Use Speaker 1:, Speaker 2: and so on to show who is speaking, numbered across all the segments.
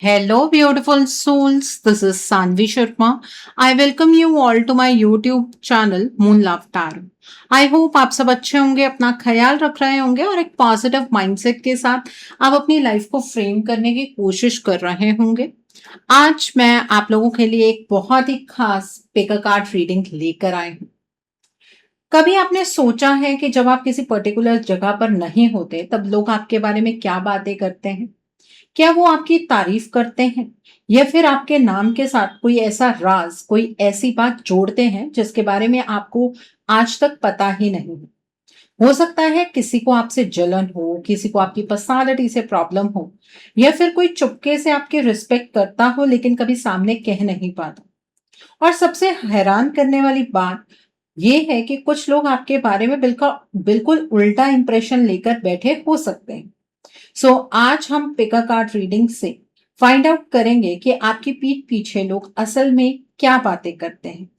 Speaker 1: Hello, beautiful souls. This is Sanvi Sharma. I welcome you all to my YouTube channel Moon Love Tarot. I hope आप सब अच्छे होंगे, अपना ख्याल रख रहे होंगे और एक पॉजिटिव माइंडसेट के साथ आप अपनी लाइफ को फ्रेम करने की कोशिश कर रहे होंगे। आज मैं आप लोगों के लिए एक बहुत ही खास पिक अ कार्ड रीडिंग लेकर आई हूँ। कभी आपने सोचा है कि जब आप किसी पर्टिकुलर जगह पर नहीं होते, तब लोग आपके बारे में क्या बातें करते हैं? क्या वो आपकी तारीफ करते हैं या फिर आपके नाम के साथ कोई ऐसा राज, कोई ऐसी बात जोड़ते हैं जिसके बारे में आपको आज तक पता ही नहीं है? हो सकता है किसी को आपसे जलन हो, किसी को आपकी पर्सनालिटी से प्रॉब्लम हो या फिर कोई चुपके से आपकी रिस्पेक्ट करता हो लेकिन कभी सामने कह नहीं पाता। और सबसे हैरान करने वाली बात ये है कि कुछ लोग आपके बारे में बिल्कुल बिल्कुल उल्टा इंप्रेशन लेकर बैठे हो सकते हैं। आज हम पिका कार्ड रीडिंग से फाइंड आउट करेंगे कि आपकी पीठ पीछे लोग असल में क्या बातें करते हैं,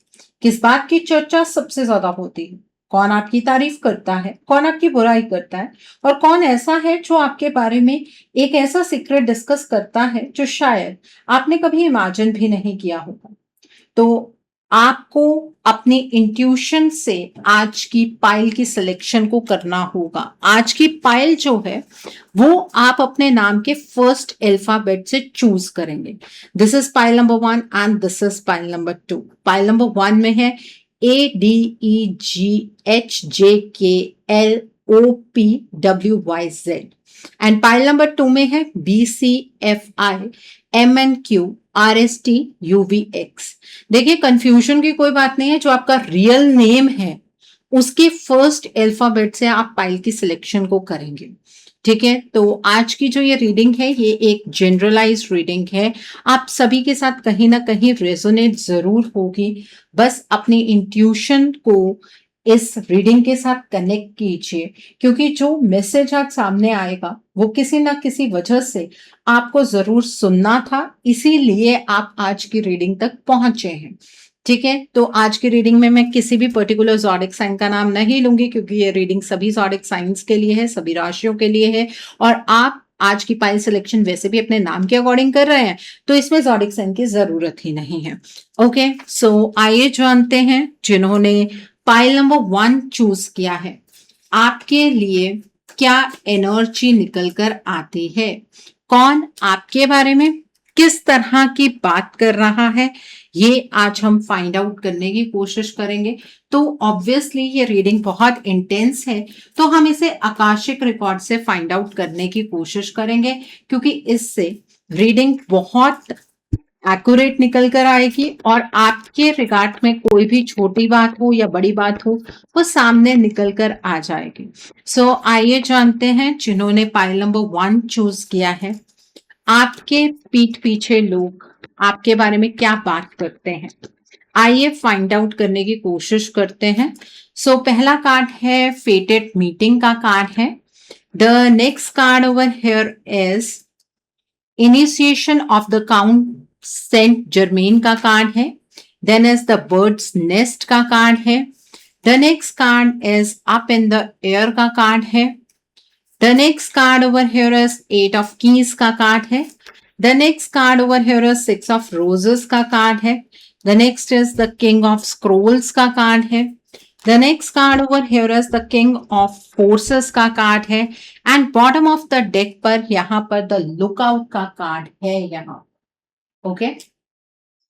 Speaker 1: किस बात की चर्चा सबसे ज्यादा होती है, कौन आपकी तारीफ करता है, कौन आपकी बुराई करता है और कौन ऐसा है जो आपके बारे में एक ऐसा सीक्रेट डिस्कस करता है जो शायद आपने कभी इमेजिन भी नहीं किया होगा। तो आपको अपने इंट्यूशन से आज की पाइल की सिलेक्शन को करना होगा। आज की पाइल जो है वो आप अपने नाम के फर्स्ट अल्फाबेट से चूज करेंगे। This is pile number 1 and this is pile number 2। Pile number 1 में है ADEGHJKLOPWYZ एंड पाइल नंबर 2 में है BCFIMNQRSTUVX। देखिए, कंफ्यूजन की कोई बात नहीं है। जो आपका रियल नेम है उसके फर्स्ट अल्फाबेट से आप पाइल की सिलेक्शन को करेंगे। ठीक है, तो आज की जो ये रीडिंग है ये एक जनरलाइज रीडिंग है। आप सभी के साथ कहीं ना कहीं रेजोनेट जरूर होगी। बस अपनी इंट्यूशन को इस रीडिंग के साथ कनेक्ट कीजिए, क्योंकि जो मैसेज आज सामने आएगा वो किसी ना किसी वजह से आपको जरूर सुनना था, इसीलिए आप आज की रीडिंग तक पहुंचे हैं। ठीक है, तो आज की रीडिंग में मैं किसी भी पर्टिकुलर ज़ोडिक साइन का नाम नहीं लूंगी, क्योंकि ये रीडिंग सभी ज़ोडिक साइंस के लिए है, सभी राशियों के लिए है। और आप आज की पाइल सिलेक्शन वैसे भी अपने नाम के अकॉर्डिंग कर रहे हैं, तो इसमें ज़ोडिक साइन की जरूरत ही नहीं है। ओके, आइए जानते हैं जिन्होंने पाइल नंबर 1 चूज किया है, आपके लिए क्या एनर्जी निकल कर आती है, कौन आपके बारे में किस तरह की बात कर रहा है, ये आज हम फाइंड आउट करने की कोशिश करेंगे। तो ऑब्वियसली ये रीडिंग बहुत इंटेंस है, तो हम इसे आकाशिक रिकॉर्ड से फाइंड आउट करने की कोशिश करेंगे, क्योंकि इससे रीडिंग बहुत एक्यूरेट निकल कर आएगी और आपके रिगार्ड में कोई भी छोटी बात हो या बड़ी बात हो वो सामने निकल कर आ जाएगी। आइए जानते हैं जिन्होंने पाइल नंबर 1 चूज किया है, आपके पीठ पीछे लोग आपके बारे में क्या बात करते हैं। आइए फाइंड आउट करने की कोशिश करते हैं। पहला कार्ड है फेटेड मीटिंग का कार्ड है। The next card over here is initiation of the count Saint Germain का कार्ड है। Then is the birds nest का कार्ड है। The next card is up in the air का card है। The next card over here is 8 of keys का card है। The next card over here is 6 of roses का card है। The next is the king of scrolls का card है। The next card over here is the king of forces का card है। And bottom of the deck पर यहाँ पर the lookout का कार्ड है यहाँ। ओके,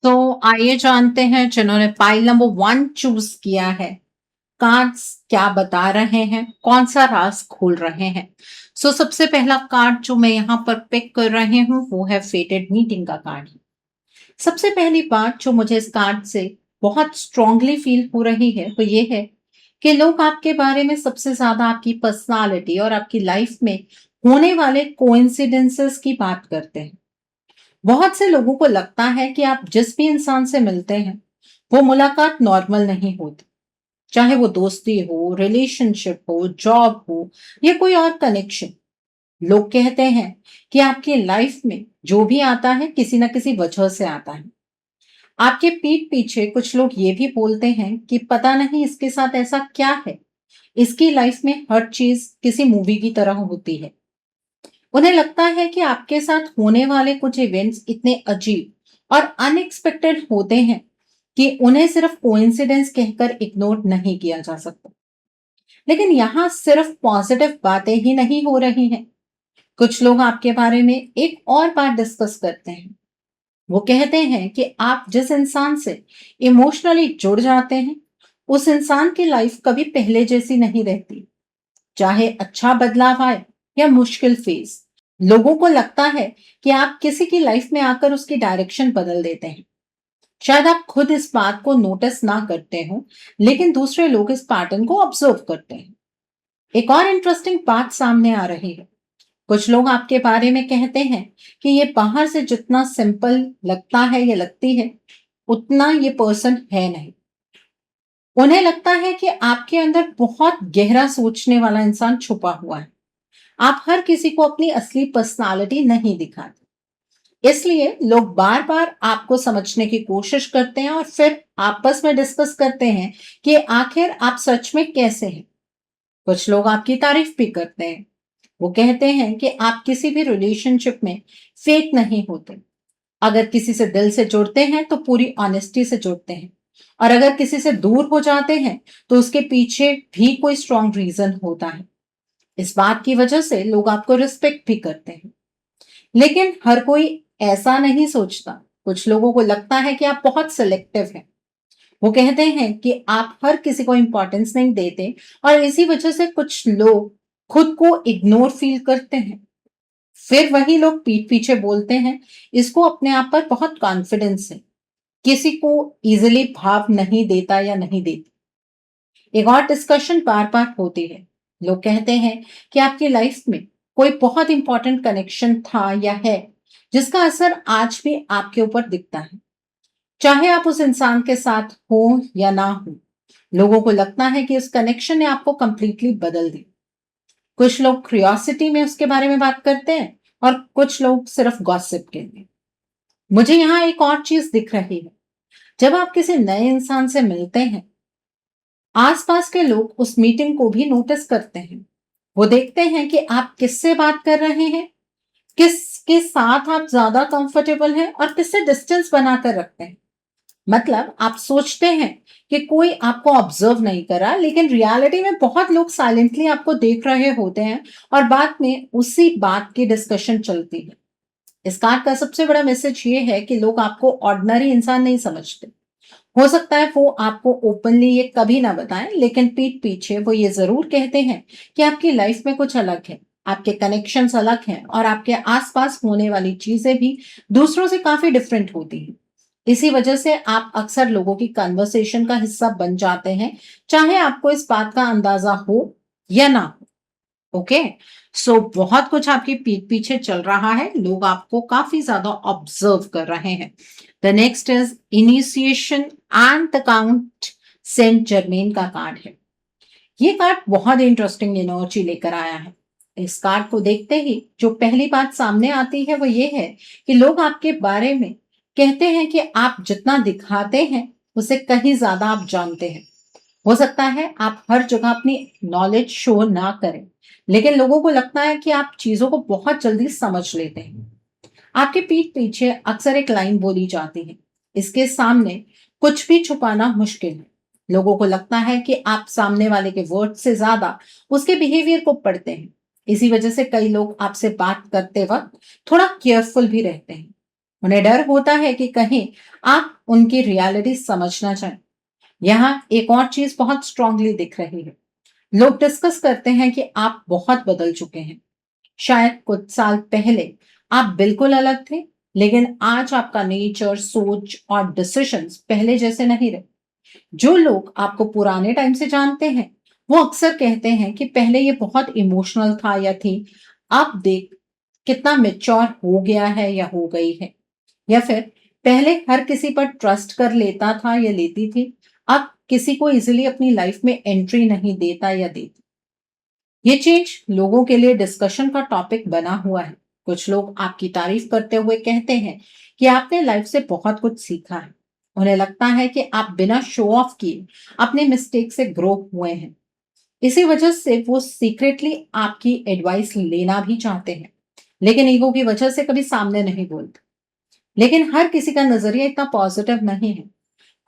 Speaker 1: तो आइए जानते हैं जिन्होंने पाइल नंबर 1 चूज किया है, कार्ड्स क्या बता रहे हैं, कौन सा राज खोल रहे हैं। सबसे पहला कार्ड जो मैं यहाँ पर पिक कर रही हूँ वो है फेटेड मीटिंग का कार्ड। सबसे पहली बात जो मुझे इस कार्ड से बहुत स्ट्रांगली फील हो रही है वो ये है कि लोग आपके बारे में सबसे ज्यादा आपकी पर्सनालिटी और आपकी लाइफ में होने वाले कोइंसिडेंसेस की बात करते हैं। बहुत से लोगों को लगता है कि आप जिस भी इंसान से मिलते हैं वो मुलाकात नॉर्मल नहीं होती, चाहे वो दोस्ती हो, रिलेशनशिप हो, जॉब हो या कोई और कनेक्शन। लोग कहते हैं कि आपकी लाइफ में जो भी आता है किसी ना किसी वजह से आता है। आपके पीठ पीछे कुछ लोग ये भी बोलते हैं कि पता नहीं इसके साथ ऐसा क्या है, इसकी लाइफ में हर चीज किसी मूवी की तरह होती है। उन्हें लगता है कि आपके साथ होने वाले कुछ इवेंट्स इतने अजीब और अनएक्सपेक्टेड होते हैं कि उन्हें सिर्फ कोइंसिडेंस कहकर इग्नोर नहीं किया जा सकता। लेकिन यहाँ सिर्फ पॉजिटिव बातें ही नहीं हो रही हैं। कुछ लोग आपके बारे में एक और बात डिस्कस करते हैं। वो कहते हैं कि आप जिस इंसान से इमोशनली जुड़ जाते हैं, उस इंसान की लाइफ कभी पहले जैसी नहीं रहती। चाहे अच्छा बदलाव आए या मुश्किल फेज, लोगों को लगता है कि आप किसी की लाइफ में आकर उसकी डायरेक्शन बदल देते हैं। शायद आप खुद इस बात को नोटिस ना करते हो, लेकिन दूसरे लोग इस पैटर्न को ऑब्जर्व करते हैं। एक और इंटरेस्टिंग बात सामने आ रही है। कुछ लोग आपके बारे में कहते हैं कि ये बाहर से जितना सिंपल लगता है या लगती है, उतना ये पर्सन है नहीं। उन्हें लगता है कि आपके अंदर बहुत गहरा सोचने वाला इंसान छुपा हुआ है। आप हर किसी को अपनी असली पर्सनालिटी नहीं दिखाते। इसलिए लोग बार बार आपको समझने की कोशिश करते हैं और फिर आपस में डिस्कस करते हैं कि आखिर आप सच में कैसे हैं। कुछ लोग आपकी तारीफ भी करते हैं। वो कहते हैं कि आप किसी भी रिलेशनशिप में फेक नहीं होते। अगर किसी से दिल से जुड़ते हैं तो पूरी ऑनेस्टी से जुड़ते हैं, और अगर किसी से दूर हो जाते हैं तो उसके पीछे भी कोई स्ट्रॉन्ग रीजन होता है। इस बात की वजह से लोग आपको रिस्पेक्ट भी करते हैं। लेकिन हर कोई ऐसा नहीं सोचता। कुछ लोगों को लगता है कि आप बहुत सिलेक्टिव हैं। वो कहते हैं कि आप हर किसी को इंपॉर्टेंस नहीं देते, और इसी वजह से कुछ लोग खुद को इग्नोर फील करते हैं। फिर वही लोग पीठ पीछे बोलते हैं, इसको अपने आप पर बहुत कॉन्फिडेंस है, किसी को इजिली भाव नहीं देता या नहीं देती। एक और डिस्कशन बार बार होती है। लोग कहते हैं कि आपकी लाइफ में कोई बहुत इंपॉर्टेंट कनेक्शन था या है, जिसका असर आज भी आपके ऊपर दिखता है। चाहे आप उस इंसान के साथ हो या ना हो, लोगों को लगता है कि उस कनेक्शन ने आपको कंप्लीटली बदल दी। कुछ लोग क्यूरियोसिटी में उसके बारे में बात करते हैं, और कुछ लोग सिर्फ गॉसिप के लिए। मुझे यहाँ एक और चीज दिख रही है। जब आप किसी नए इंसान से मिलते हैं, आसपास के लोग उस मीटिंग को भी नोटिस करते हैं। वो देखते हैं कि आप किससे बात कर रहे हैं, किसके साथ आप ज्यादा कंफर्टेबल हैं, और किससे डिस्टेंस बनाकर रखते हैं। मतलब आप सोचते हैं कि कोई आपको ऑब्जर्व नहीं कर रहा, लेकिन रियलिटी में बहुत लोग साइलेंटली आपको देख रहे होते हैं, और बाद में उसी बात की डिस्कशन चलती है। इस कार्ड का सबसे बड़ा मैसेज ये है कि लोग आपको ऑर्डिनरी इंसान नहीं समझते। हो सकता है वो आपको ओपनली ये कभी ना बताएं, लेकिन पीठ पीछे वो ये जरूर कहते हैं कि आपकी लाइफ में कुछ अलग है, आपके कनेक्शंस अलग हैं, और आपके आसपास होने वाली चीजें भी दूसरों से काफी डिफरेंट होती हैं। इसी वजह से आप अक्सर लोगों की कन्वर्सेशन का हिस्सा बन जाते हैं, चाहे आपको इस बात का अंदाजा हो या ना हो। ओके, सो बहुत कुछ आपकी पीठ पीछे चल रहा है, लोग आपको काफी ज्यादा ऑब्जर्व कर रहे हैं। The next is initiation and the count. Saint Germain का कार्ड है। ये कार्ड बहुत इंटरेस्टिंग एनर्जी लेकर आया है। इस कार्ड को देखते ही जो पहली बात सामने आती है वो ये है कि लोग आपके बारे में कहते हैं कि आप जितना दिखाते हैं उसे कहीं ज्यादा आप जानते हैं। हो सकता है आप हर जगह अपनी नॉलेज शो ना करें, लेकिन लोगों को लगता है कि आप चीजों को बहुत जल्दी समझ लेते हैं। आपके पीठ पीछे अक्सर एक लाइन बोली जाती है, इसके सामने कुछ भी छुपाना मुश्किल है। लोगों को लगता है कि आप सामने वाले के वर्ड से ज्यादा उसके बिहेवियर को पढ़ते हैं। इसी वजह से कई लोग आपसे बात करते वक्त थोड़ा केयरफुल भी रहते हैं। उन्हें डर होता है कि कहीं आप उनकी रियलिटी समझना चाहें। यहाँ एक और चीज बहुत स्ट्रांगली दिख रही है। लोग डिस्कस करते हैं कि आप बहुत बदल चुके हैं। शायद कुछ साल पहले आप बिल्कुल अलग थे, लेकिन आज आपका नेचर, सोच और डिसीजंस पहले जैसे नहीं रहे। जो लोग आपको पुराने टाइम से जानते हैं, वो अक्सर कहते हैं कि पहले ये बहुत इमोशनल था या थी, अब देख कितना मेच्योर हो गया है या हो गई है। या फिर पहले हर किसी पर ट्रस्ट कर लेता था या लेती थी, अब किसी को इजीली अपनी लाइफ में एंट्री नहीं देता या देती। ये चेंज लोगों के लिए डिस्कशन का टॉपिक बना हुआ है। कुछ लोग आपकी तारीफ करते हुए कहते हैं कि आपने लाइफ से बहुत कुछ सीखा है। उन्हें लगता है कि आप बिना शो ऑफ किए अपने मिस्टेक से ग्रो हुए हैं। इसी वजह से वो सीक्रेटली आपकी एडवाइस लेना भी चाहते हैं। लेकिन ईगो की वजह से कभी सामने नहीं बोलते। लेकिन हर किसी का नजरिया इतना पॉजिटिव नहीं है।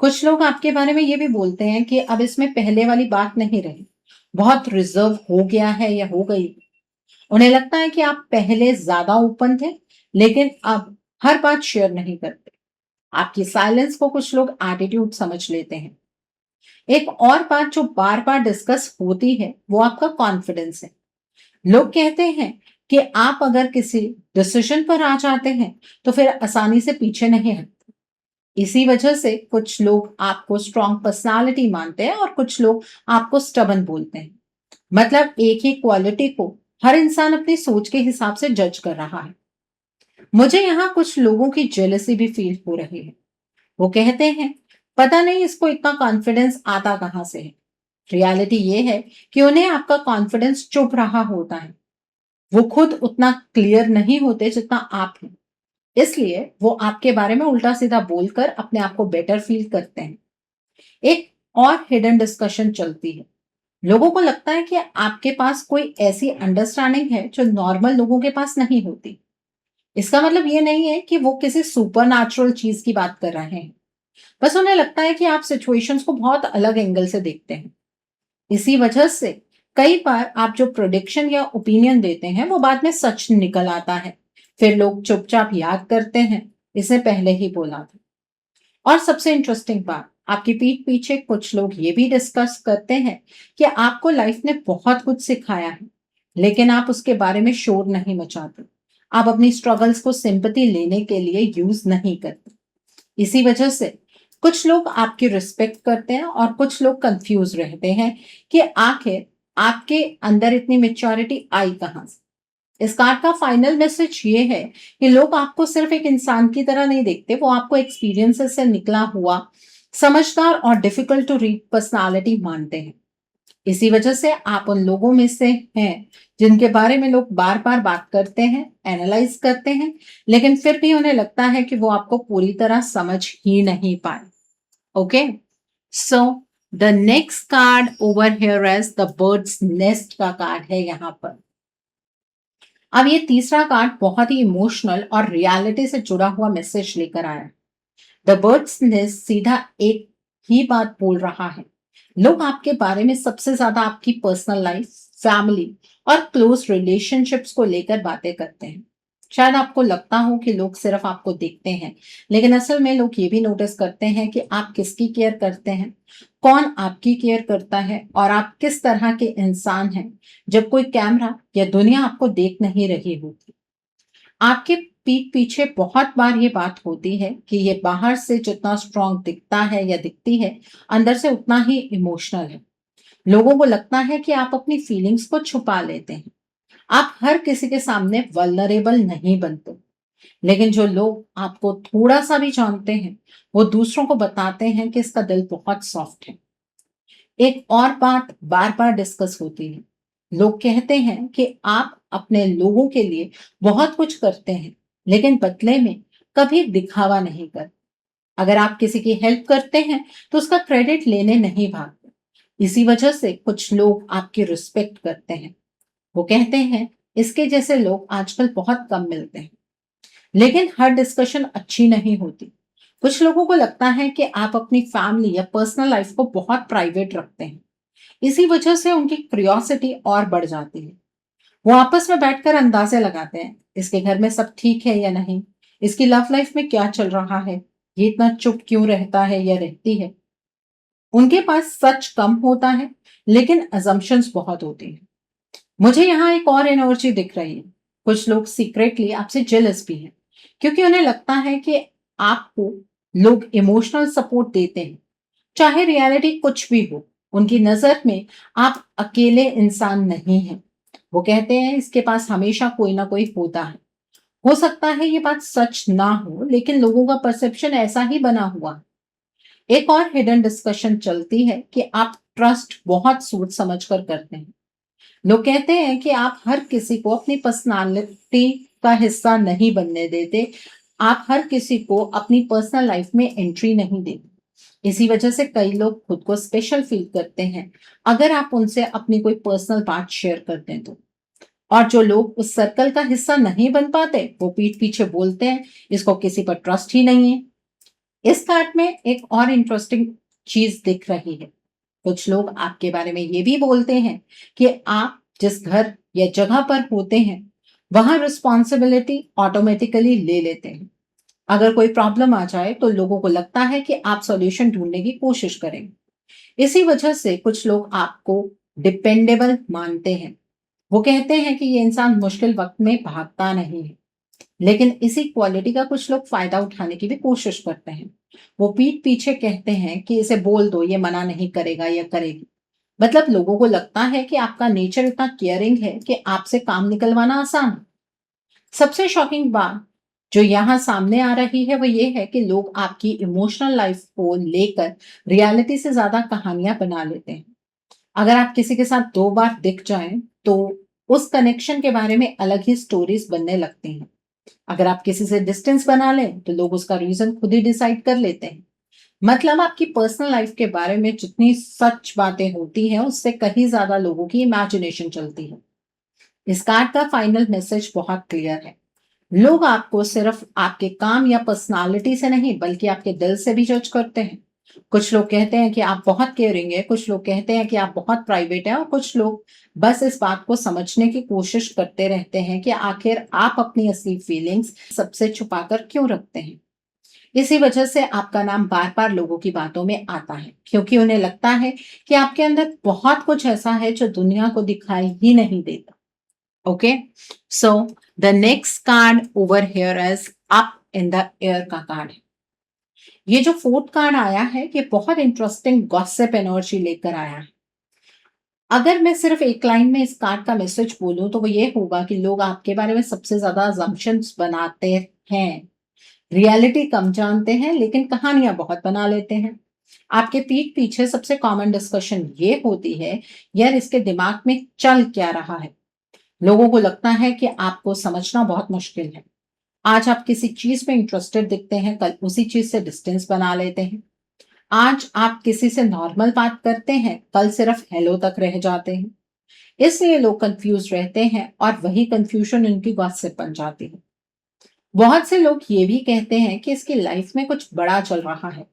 Speaker 1: कुछ लोग आपके बारे में ये भी बोलते हैं कि अब इसमें पहले वाली बात नहीं रही, बहुत रिजर्व हो गया है या हो गई। उन्हें लगता है कि आप पहले ज्यादा ओपन थे, लेकिन अब हर बात शेयर नहीं करते। आपकी साइलेंस को कुछ लोग एटीट्यूड समझ लेते हैं। एक और बात जो बार बार डिस्कस होती है वो आपका कॉन्फिडेंस है। लोग कहते हैं कि आप अगर किसी डिसीजन पर आ जाते हैं तो फिर आसानी से पीछे नहीं हटते। इसी वजह से कुछ लोग आपको स्ट्रॉन्ग पर्सनालिटी मानते हैं और कुछ लोग आपको स्टबन बोलते हैं। मतलब एक ही क्वालिटी को हर इंसान अपनी सोच के हिसाब से जज कर रहा है। मुझे यहाँ कुछ लोगों की जेलसी भी फील हो रही है। वो कहते हैं, पता नहीं इसको इतना कॉन्फिडेंस आता कहाँ से है। रियलिटी ये है कि उन्हें आपका कॉन्फिडेंस चुप रहा होता है। वो खुद उतना क्लियर नहीं होते जितना आप हैं। इसलिए वो आपके बारे में उल्टा सीधा बोलकर अपने आप को बेटर फील करते हैं। एक और हिडन डिस्कशन चलती है। लोगों को लगता है कि आपके पास कोई ऐसी अंडरस्टैंडिंग है जो नॉर्मल लोगों के पास नहीं होती। इसका मतलब ये नहीं है कि वो किसी सुपर नेचुरल चीज की बात कर रहे हैं। बस उन्हें लगता है कि आप सिचुएशंस को बहुत अलग एंगल से देखते हैं। इसी वजह से कई बार आप जो प्रोडिक्शन या ओपिनियन देते हैं वो बाद में सच निकल आता है। फिर लोग चुपचाप याद करते हैं, इसे पहले ही बोला था। और सबसे इंटरेस्टिंग बात, आपकी पीठ पीछे कुछ लोग ये भी डिस्कस करते हैं कि आपको लाइफ ने बहुत कुछ सिखाया है, लेकिन आप उसके बारे में शोर नहीं मचाते। आप अपनी स्ट्रगल्स को सिंपैथी लेने के लिए यूज नहीं करते। इसी वजह से कुछ लोग आपकी रिस्पेक्ट करते हैं और कुछ लोग कंफ्यूज रहते हैं कि आखिर आपके अंदर इतनी मेच्योरिटी आई कहां से। इस कार्ड का फाइनल मैसेज ये है कि लोग आपको सिर्फ एक इंसान की तरह नहीं देखते, वो आपको एक्सपीरियंसेस से निकला हुआ समझदार और डिफिकल्ट टू रीड पर्सनालिटी मानते हैं। इसी वजह से आप उन लोगों में से हैं जिनके बारे में लोग बार बार बात करते हैं, एनालाइज करते हैं, लेकिन फिर भी उन्हें लगता है कि वो आपको पूरी तरह समझ ही नहीं पाए। Okay, so the next card over here is the birds nest का कार्ड है यहाँ पर। अब ये तीसरा कार्ड बहुत ही इमोशनल और रियलिटी से जुड़ा हुआ मैसेज लेकर आया। द बर्ड्स नेस्ट सीधा एक ही बात बोल रहा है। लोग आपके बारे में सबसे ज्यादा आपकी पर्सनल लाइफ, फैमिली और क्लोज रिलेशनशिप्स को लेकर बातें करते हैं। शायद आपको लगता हो कि लोग सिर्फ आपको देखते हैं, लेकिन असल में लोग ये भी नोटिस करते हैं कि आप किसकी केयर करते हैं, कौन आपकी केयर करता है और आप किस तरह के इंसान हैं जब कोई कैमरा या दुनिया आपको देख नहीं रही होती। आपके पीठ पीछे बहुत बार ये बात होती है कि ये बाहर से जितना स्ट्रांग दिखता है या दिखती है, अंदर से उतना ही इमोशनल है। लोगों को लगता है कि आप अपनी फीलिंग्स को छुपा लेते हैं। आप हर किसी के सामने वल्नरेबल नहीं बनते। लेकिन जो लोग आपको थोड़ा सा भी जानते हैं, वो दूसरों को बताते हैं कि इसका दिल बहुत सॉफ्ट है। एक और बात बार बार डिस्कस होती है। लोग कहते हैं कि आप अपने लोगों के लिए बहुत कुछ करते हैं, लेकिन बदले में कभी दिखावा नहीं करते। अगर आप किसी की हेल्प करते हैं तो उसका क्रेडिट लेने नहीं भागते। इसी वजह से कुछ लोग आपकी रिस्पेक्ट करते हैं। वो कहते हैं, इसके जैसे लोग आजकल बहुत कम मिलते हैं। लेकिन हर डिस्कशन अच्छी नहीं होती। कुछ लोगों को लगता है कि आप अपनी फैमिली या पर्सनल लाइफ को बहुत प्राइवेट रखते हैं। इसी वजह से उनकी क्यूरियोसिटी और बढ़ जाती है। वो आपस में बैठकर अंदाजे लगाते हैं, इसके घर में सब ठीक है या नहीं, इसकी लव लाइफ में क्या चल रहा है, ये इतना चुप क्यों रहता है या रहती है। उनके पास सच कम होता है, लेकिन अजम्पशंस बहुत होती हैं। मुझे यहाँ एक और एनर्जी दिख रही है। कुछ लोग सीक्रेटली आपसे जेलस भी हैं, क्योंकि उन्हें लगता है कि आपको लोग इमोशनल सपोर्ट देते हैं, चाहे रियलिटी कुछ भी हो। उनकी नजर में आप अकेले इंसान नहीं हैं। वो कहते हैं, इसके पास हमेशा कोई ना कोई होता है। हो सकता है ये बात सच ना हो, लेकिन लोगों का परसेप्शन ऐसा ही बना हुआ है। एक और हिडन डिस्कशन चलती है कि आप ट्रस्ट बहुत सोच समझ कर करते हैं। लोग कहते हैं कि आप हर किसी को अपनी पर्सनालिटी का हिस्सा नहीं बनने देते। आप हर किसी को अपनी पर्सनल लाइफ में एंट्री नहीं देते। इसी वजह से कई लोग खुद को स्पेशल फील करते हैं अगर आप उनसे अपनी कोई पर्सनल बात शेयर करते हैं तो। और जो लोग उस सर्कल का हिस्सा नहीं बन पाते वो पीठ पीछे बोलते हैं इसको किसी पर ट्रस्ट ही नहीं है। इस कार्ड में एक और इंटरेस्टिंग चीज दिख रही है। कुछ लोग आपके बारे में ये भी बोलते हैं कि आप जिस घर या जगह पर होते हैं वहां रिस्पॉन्सिबिलिटी ऑटोमेटिकली ले लेते हैं। अगर कोई प्रॉब्लम आ जाए तो लोगों को लगता है कि आप सॉल्यूशन ढूंढने की कोशिश करेंगे। इसी वजह से कुछ लोग आपको डिपेंडेबल मानते हैं। वो कहते हैं कि ये इंसान मुश्किल वक्त में भागता नहीं है। लेकिन इसी क्वालिटी का कुछ लोग फायदा उठाने की भी कोशिश करते हैं। वो पीठ पीछे कहते हैं कि इसे बोल दो, ये मना नहीं करेगा या करेगी। मतलब लोगों को लगता है कि आपका नेचर इतना केयरिंग है कि आपसे काम निकलवाना आसान है। सबसे शॉकिंग बात जो यहाँ सामने आ रही है वो ये है कि लोग आपकी इमोशनल लाइफ को लेकर रियलिटी से ज्यादा कहानियां बना लेते हैं। अगर आप किसी के साथ 2 बार दिख जाएं तो उस कनेक्शन के बारे में अलग ही स्टोरीज बनने लगती हैं। अगर आप किसी से डिस्टेंस बना लें तो लोग उसका रीजन खुद ही डिसाइड कर लेते हैं। मतलब आपकी पर्सनल लाइफ के बारे में जितनी सच बातें होती हैं उससे कहीं ज्यादा लोगों की इमेजिनेशन चलती है। इस कार्ड का फाइनल मैसेज बहुत क्लियर है। लोग आपको सिर्फ आपके काम या पर्सनालिटी से नहीं बल्कि आपके दिल से भी जज करते हैं। कुछ लोग कहते हैं कि आप बहुत केयरिंग है, कुछ लोग कहते हैं कि आप बहुत प्राइवेट है और कुछ लोग बस इस बात को समझने की कोशिश करते रहते हैं कि आखिर आप अपनी असली फीलिंग्स सबसे छुपाकर क्यों रखते हैं। इसी वजह से आपका नाम बार बार लोगों की बातों में आता है क्योंकि उन्हें लगता है कि आपके अंदर बहुत कुछ ऐसा है जो दुनिया को दिखाई ही नहीं देता। Okay, so the next card over here is up in the air का कार्ड है। ये जो फोर्थ कार्ड आया है ये बहुत इंटरेस्टिंग गॉसिप एनर्जी लेकर आया है। अगर मैं सिर्फ एक लाइन में इस कार्ड का मैसेज बोलूं तो वो ये होगा कि लोग आपके बारे में सबसे ज्यादा assumptions बनाते हैं, रियलिटी कम जानते हैं लेकिन कहानियां बहुत बना लेते हैं। आपके पीठ पीछे सबसे कॉमन डिस्कशन ये होती है, यार इसके दिमाग में चल क्या रहा है। लोगों को लगता है कि आपको समझना बहुत मुश्किल है। आज आप किसी चीज में इंटरेस्टेड दिखते हैं, कल उसी चीज से डिस्टेंस बना लेते हैं। आज आप किसी से नॉर्मल बात करते हैं, कल सिर्फ हेलो तक रह जाते हैं। इसलिए लोग कंफ्यूज रहते हैं और वही कंफ्यूजन उनकी गॉसिप बन जाती है। बहुत से लोग ये भी कहते हैं कि इसकी लाइफ में कुछ बड़ा चल रहा है,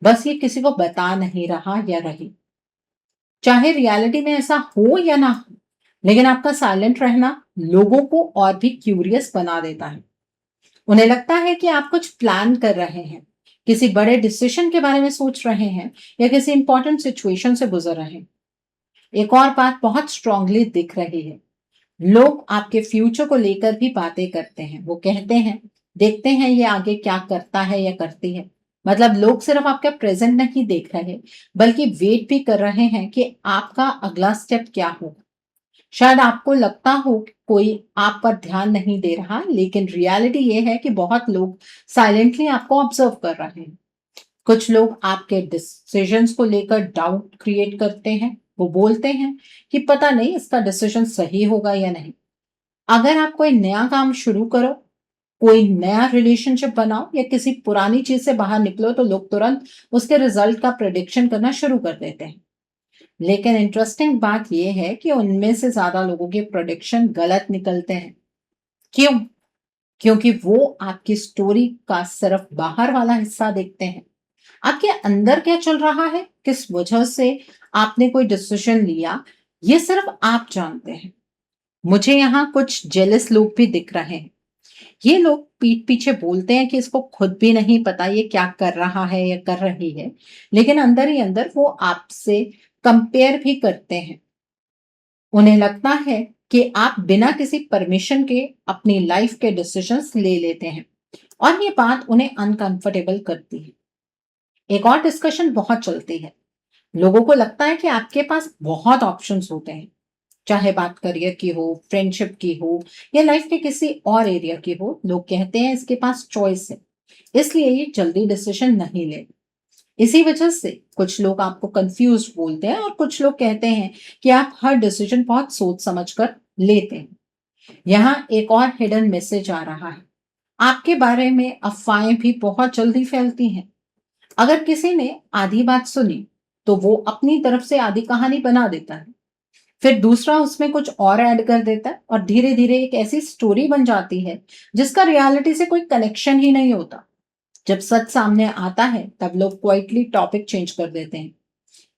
Speaker 1: बस ये किसी को बता नहीं रहा या रही। चाहे रियलिटी में ऐसा हो या ना हो, लेकिन आपका साइलेंट रहना लोगों को और भी क्यूरियस बना देता है। उन्हें लगता है कि आप कुछ प्लान कर रहे हैं, किसी बड़े डिसीजन के बारे में सोच रहे हैं या किसी इंपॉर्टेंट सिचुएशन से गुजर रहे हैं। एक और बात बहुत स्ट्रांगली दिख रही है। लोग आपके फ्यूचर को लेकर भी बातें करते हैं। वो कहते हैं देखते हैं ये आगे क्या करता है या करती है। मतलब लोग सिर्फ आपका प्रेजेंट नहीं देख रहे बल्कि वेट भी कर रहे हैं कि आपका अगला स्टेप क्या होगा। शायद आपको लगता हो कि कोई आप पर ध्यान नहीं दे रहा, लेकिन रियलिटी ये है कि बहुत लोग साइलेंटली आपको ऑब्जर्व कर रहे हैं। कुछ लोग आपके डिसीजंस को लेकर डाउट क्रिएट करते हैं। वो बोलते हैं कि पता नहीं इसका डिसीजन सही होगा या नहीं। अगर आप कोई नया काम शुरू करो, कोई नया रिलेशनशिप बनाओ या किसी पुरानी चीज से बाहर निकलो तो लोग तुरंत उसके रिजल्ट का प्रेडिक्शन करना शुरू कर देते हैं। लेकिन इंटरेस्टिंग बात यह है कि उनमें से ज्यादा लोगों के प्रेडिक्शन गलत निकलते हैं। क्यों? क्योंकि वो आपकी स्टोरी का सिर्फ बाहर वाला हिस्सा देखते हैं। आपके अंदर क्या चल रहा है, किस वजह से आपने कोई डिसीजन लिया, ये सिर्फ आप जानते हैं। मुझे यहाँ कुछ जेलस लोग भी दिख रहे हैं। ये लोग पीठ पीछे बोलते हैं कि इसको खुद भी नहीं पता ये क्या कर रहा है या कर रही है, लेकिन अंदर ही अंदर वो आपसे कंपेयर भी करते हैं। उन्हें लगता है कि आप बिना किसी परमिशन के अपनी लाइफ के डिसीजंस ले लेते हैं और ये बात उन्हें अनकंफर्टेबल करती है। एक और डिस्कशन बहुत चलती है। लोगों को लगता है कि आपके पास बहुत ऑप्शंस होते हैं, चाहे बात करियर की हो, फ्रेंडशिप की हो या लाइफ के किसी और एरिया की हो। लोग कहते हैं इसके पास चॉइस है, इसलिए ये जल्दी डिसीजन नहीं ले। इसी वजह से कुछ लोग आपको कंफ्यूज बोलते हैं और कुछ लोग कहते हैं कि आप हर डिसीजन बहुत सोच समझ कर लेते हैं। यहाँ एक और हिडन मैसेज आ रहा है। आपके बारे में अफवाहें भी बहुत जल्दी फैलती हैं। अगर किसी ने आधी बात सुनी तो वो अपनी तरफ से आधी कहानी बना देता है। फिर दूसरा उसमें कुछ और ऐड कर देता है और धीरे-धीरे एक ऐसी स्टोरी बन जाती है जिसका रियलिटी से कोई कनेक्शन ही नहीं होता। जब सच सामने आता है तब लोग क्वाइटली टॉपिक चेंज कर देते हैं,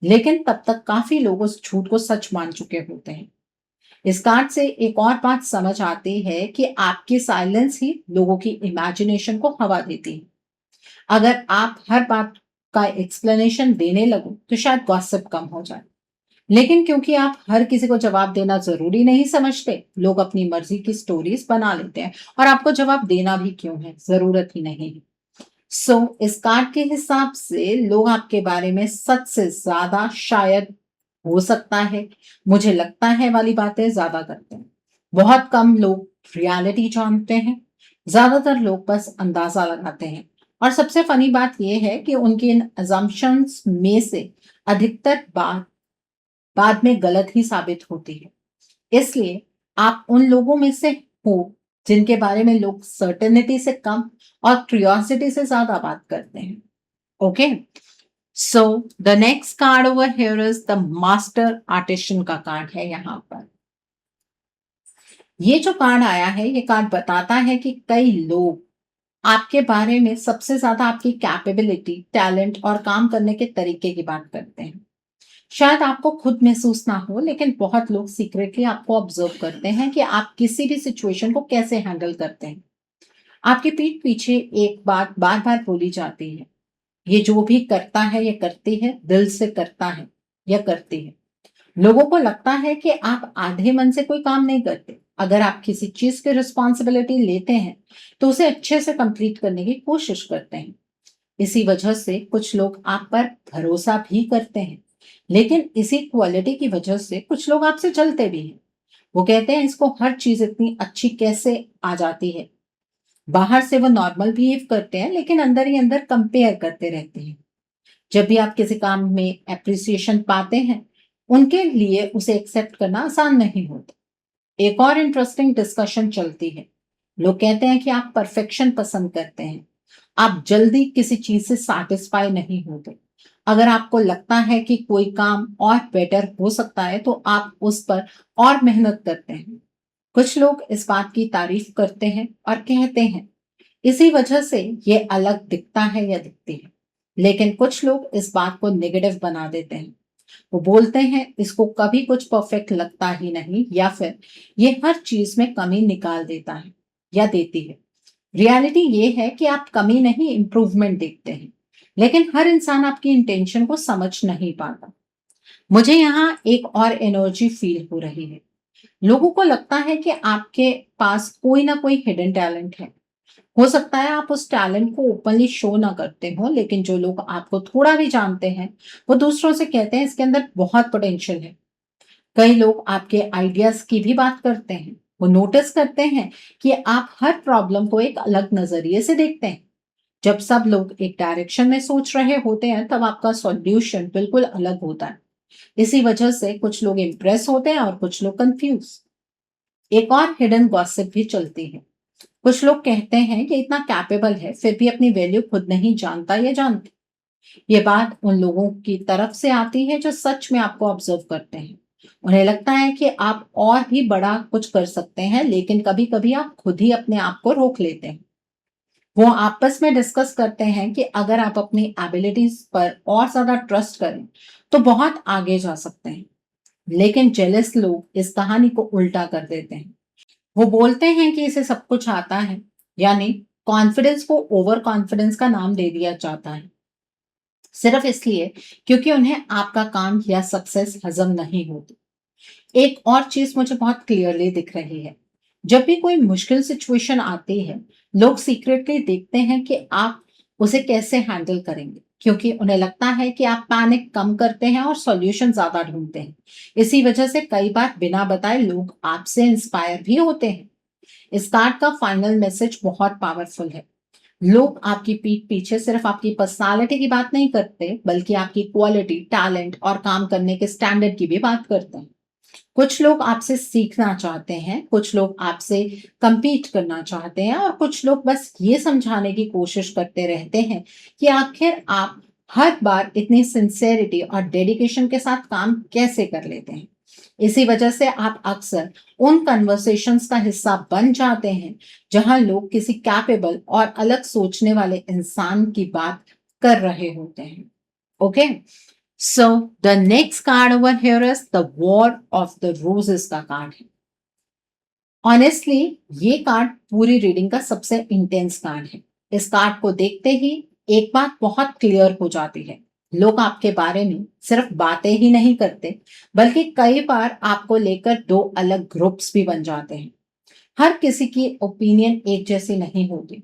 Speaker 1: लेकिन तब तक काफ़ी लोग उस झूठ को सच मान चुके होते हैं। इस कार्ड से एक और बात समझ आती है कि आपकी साइलेंस ही लोगों की इमेजिनेशन को हवा देती है। अगर आप हर बात का एक्सप्लेनेशन देने लगो तो शायद गॉसिप कम हो जाए, लेकिन क्योंकि आप हर किसी को जवाब देना जरूरी नहीं समझते, लोग अपनी मर्जी की स्टोरीज बना लेते हैं और आपको जवाब देना भी क्यों है, जरूरत ही नहीं है। इस कार्ड के हिसाब से लोग आपके बारे में सच से ज्यादा शायद, हो सकता है, मुझे लगता है वाली बातें ज्यादा करते हैं। बहुत कम लोग रियलिटी जानते हैं, ज्यादातर लोग बस अंदाजा लगाते हैं। और सबसे फनी बात यह है कि उनकी इन अजम्पशंस में से अधिकतर बात बाद में गलत ही साबित होती है। इसलिए आप उन लोगों में से हो जिनके बारे में लोग सर्टेनिटी से कम और क्यूरियोसिटी से ज्यादा बात करते हैं। Okay, so the next card over here is the master artisan का कार्ड है यहाँ पर। ये जो कार्ड आया है, ये कार्ड बताता है कि कई लोग आपके बारे में सबसे ज्यादा आपकी कैपेबिलिटी, टैलेंट और काम करने के तरीके की बात करते हैं। शायद आपको खुद महसूस ना हो, लेकिन बहुत लोग सीक्रेटली आपको ऑब्जर्व करते हैं कि आप किसी भी सिचुएशन को कैसे हैंडल करते हैं। आपके पीठ पीछे एक बात बार बार बोली जाती है, ये जो भी करता है या करती है दिल से करता है या करती है। लोगों को लगता है कि आप आधे मन से कोई काम नहीं करते। अगर आप किसी चीज की रिस्पॉन्सिबिलिटी लेते हैं तो उसे अच्छे से कंप्लीट करने की कोशिश करते हैं। इसी वजह से कुछ लोग आप पर भरोसा भी करते हैं, लेकिन इसी क्वालिटी की वजह से कुछ लोग आपसे जलते भी हैं। वो कहते हैं इसको हर चीज इतनी अच्छी कैसे आ जाती है। बाहर से वो नॉर्मल बिहेव करते हैं, लेकिन अंदर ही अंदर कंपेयर करते रहते हैं। जब भी आप किसी काम में एप्रिसिएशन पाते हैं, उनके लिए उसे एक्सेप्ट करना आसान नहीं होता। एक और इंटरेस्टिंग डिस्कशन चलती है। लोग कहते हैं कि आप परफेक्शन पसंद करते हैं, आप जल्दी किसी चीज से सैटिस्फाई नहीं होते। अगर आपको लगता है कि कोई काम और बेटर हो सकता है तो आप उस पर और मेहनत करते हैं। कुछ लोग इस बात की तारीफ करते हैं और कहते हैं इसी वजह से ये अलग दिखता है या दिखती है, लेकिन कुछ लोग इस बात को नेगेटिव बना देते हैं। वो बोलते हैं इसको कभी कुछ परफेक्ट लगता ही नहीं, या फिर ये हर चीज में कमी निकाल देता है या देती है। रियलिटी ये है कि आप कमी नहीं, इंप्रूवमेंट देखते हैं, लेकिन हर इंसान आपकी इंटेंशन को समझ नहीं पाता। मुझे यहाँ एक और एनर्जी फील हो रही है। लोगों को लगता है कि आपके पास कोई ना कोई हिडन टैलेंट है। हो सकता है आप उस टैलेंट को ओपनली शो ना करते हो, लेकिन जो लोग आपको थोड़ा भी जानते हैं वो दूसरों से कहते हैं इसके अंदर बहुत पोटेंशियल है। कई लोग आपके आइडियाज की भी बात करते हैं। वो नोटिस करते हैं कि आप हर प्रॉब्लम को एक अलग नजरिए से देखते हैं। जब सब लोग एक डायरेक्शन में सोच रहे होते हैं तब आपका सॉल्यूशन बिल्कुल अलग होता है। इसी वजह से कुछ लोग इंप्रेस होते हैं और कुछ लोग कंफ्यूज। एक और हिडन गॉसिप भी चलती है। कुछ लोग कहते हैं कि इतना कैपेबल है फिर भी अपनी वैल्यू खुद नहीं जानता या जानती। ये बात उन लोगों की तरफ से आती है जो सच में आपको ऑब्जर्व करते हैं। उन्हें लगता है कि आप और भी बड़ा कुछ कर सकते हैं, लेकिन कभी कभी आप खुद ही अपने आप को रोक लेते हैं। वो आपस में डिस्कस करते हैं कि अगर आप अपनी एबिलिटीज पर और ज्यादा ट्रस्ट करें तो बहुत आगे जा सकते हैं। लेकिन जेलस लोग इस कहानी को उल्टा कर देते हैं। वो बोलते हैं कि इसे सब कुछ आता है, यानी कॉन्फिडेंस को ओवर कॉन्फिडेंस का नाम दे दिया जाता है, सिर्फ इसलिए क्योंकि उन्हें आपका काम या सक्सेस हजम नहीं होती। एक और चीज मुझे बहुत क्लियरली दिख रही है। जब भी कोई मुश्किल सिचुएशन आती है, लोग सीक्रेटली देखते हैं कि आप उसे कैसे हैंडल करेंगे, क्योंकि उन्हें लगता है कि आप पैनिक कम करते हैं और सॉल्यूशन ज्यादा ढूंढते हैं। इसी वजह से कई बार बिना बताए लोग आपसे इंस्पायर भी होते हैं। इस कार्ड का फाइनल मैसेज बहुत पावरफुल है। लोग आपकी पीठ पीछे सिर्फ आपकी पर्सनालिटी की बात नहीं करते, बल्कि आपकी क्वालिटी, टैलेंट और काम करने के स्टैंडर्ड की भी बात करते हैं। कुछ लोग आपसे सीखना चाहते हैं, कुछ लोग आपसे compete करना चाहते हैं और कुछ लोग बस ये समझाने की कोशिश करते रहते हैं कि आखिर आप हर बार इतनी सिंसेरिटी और डेडिकेशन के साथ काम कैसे कर लेते हैं। इसी वजह से आप अक्सर उन कन्वर्सेशंस का हिस्सा बन जाते हैं जहां लोग किसी कैपेबल और अलग सोचने वाले इंसान की बात कर रहे होते हैं। Okay, so the next card over here is the war of the roses का कार्ड है। ऑनेस्टली ये कार्ड पूरी रीडिंग का सबसे इंटेंस कार्ड है। इस कार्ड को देखते ही एक बात बहुत क्लियर हो जाती है, लोग आपके बारे में सिर्फ बातें ही नहीं करते बल्कि कई बार आपको लेकर दो अलग ग्रुप्स भी बन जाते हैं। हर किसी की ओपिनियन एक जैसी नहीं होती।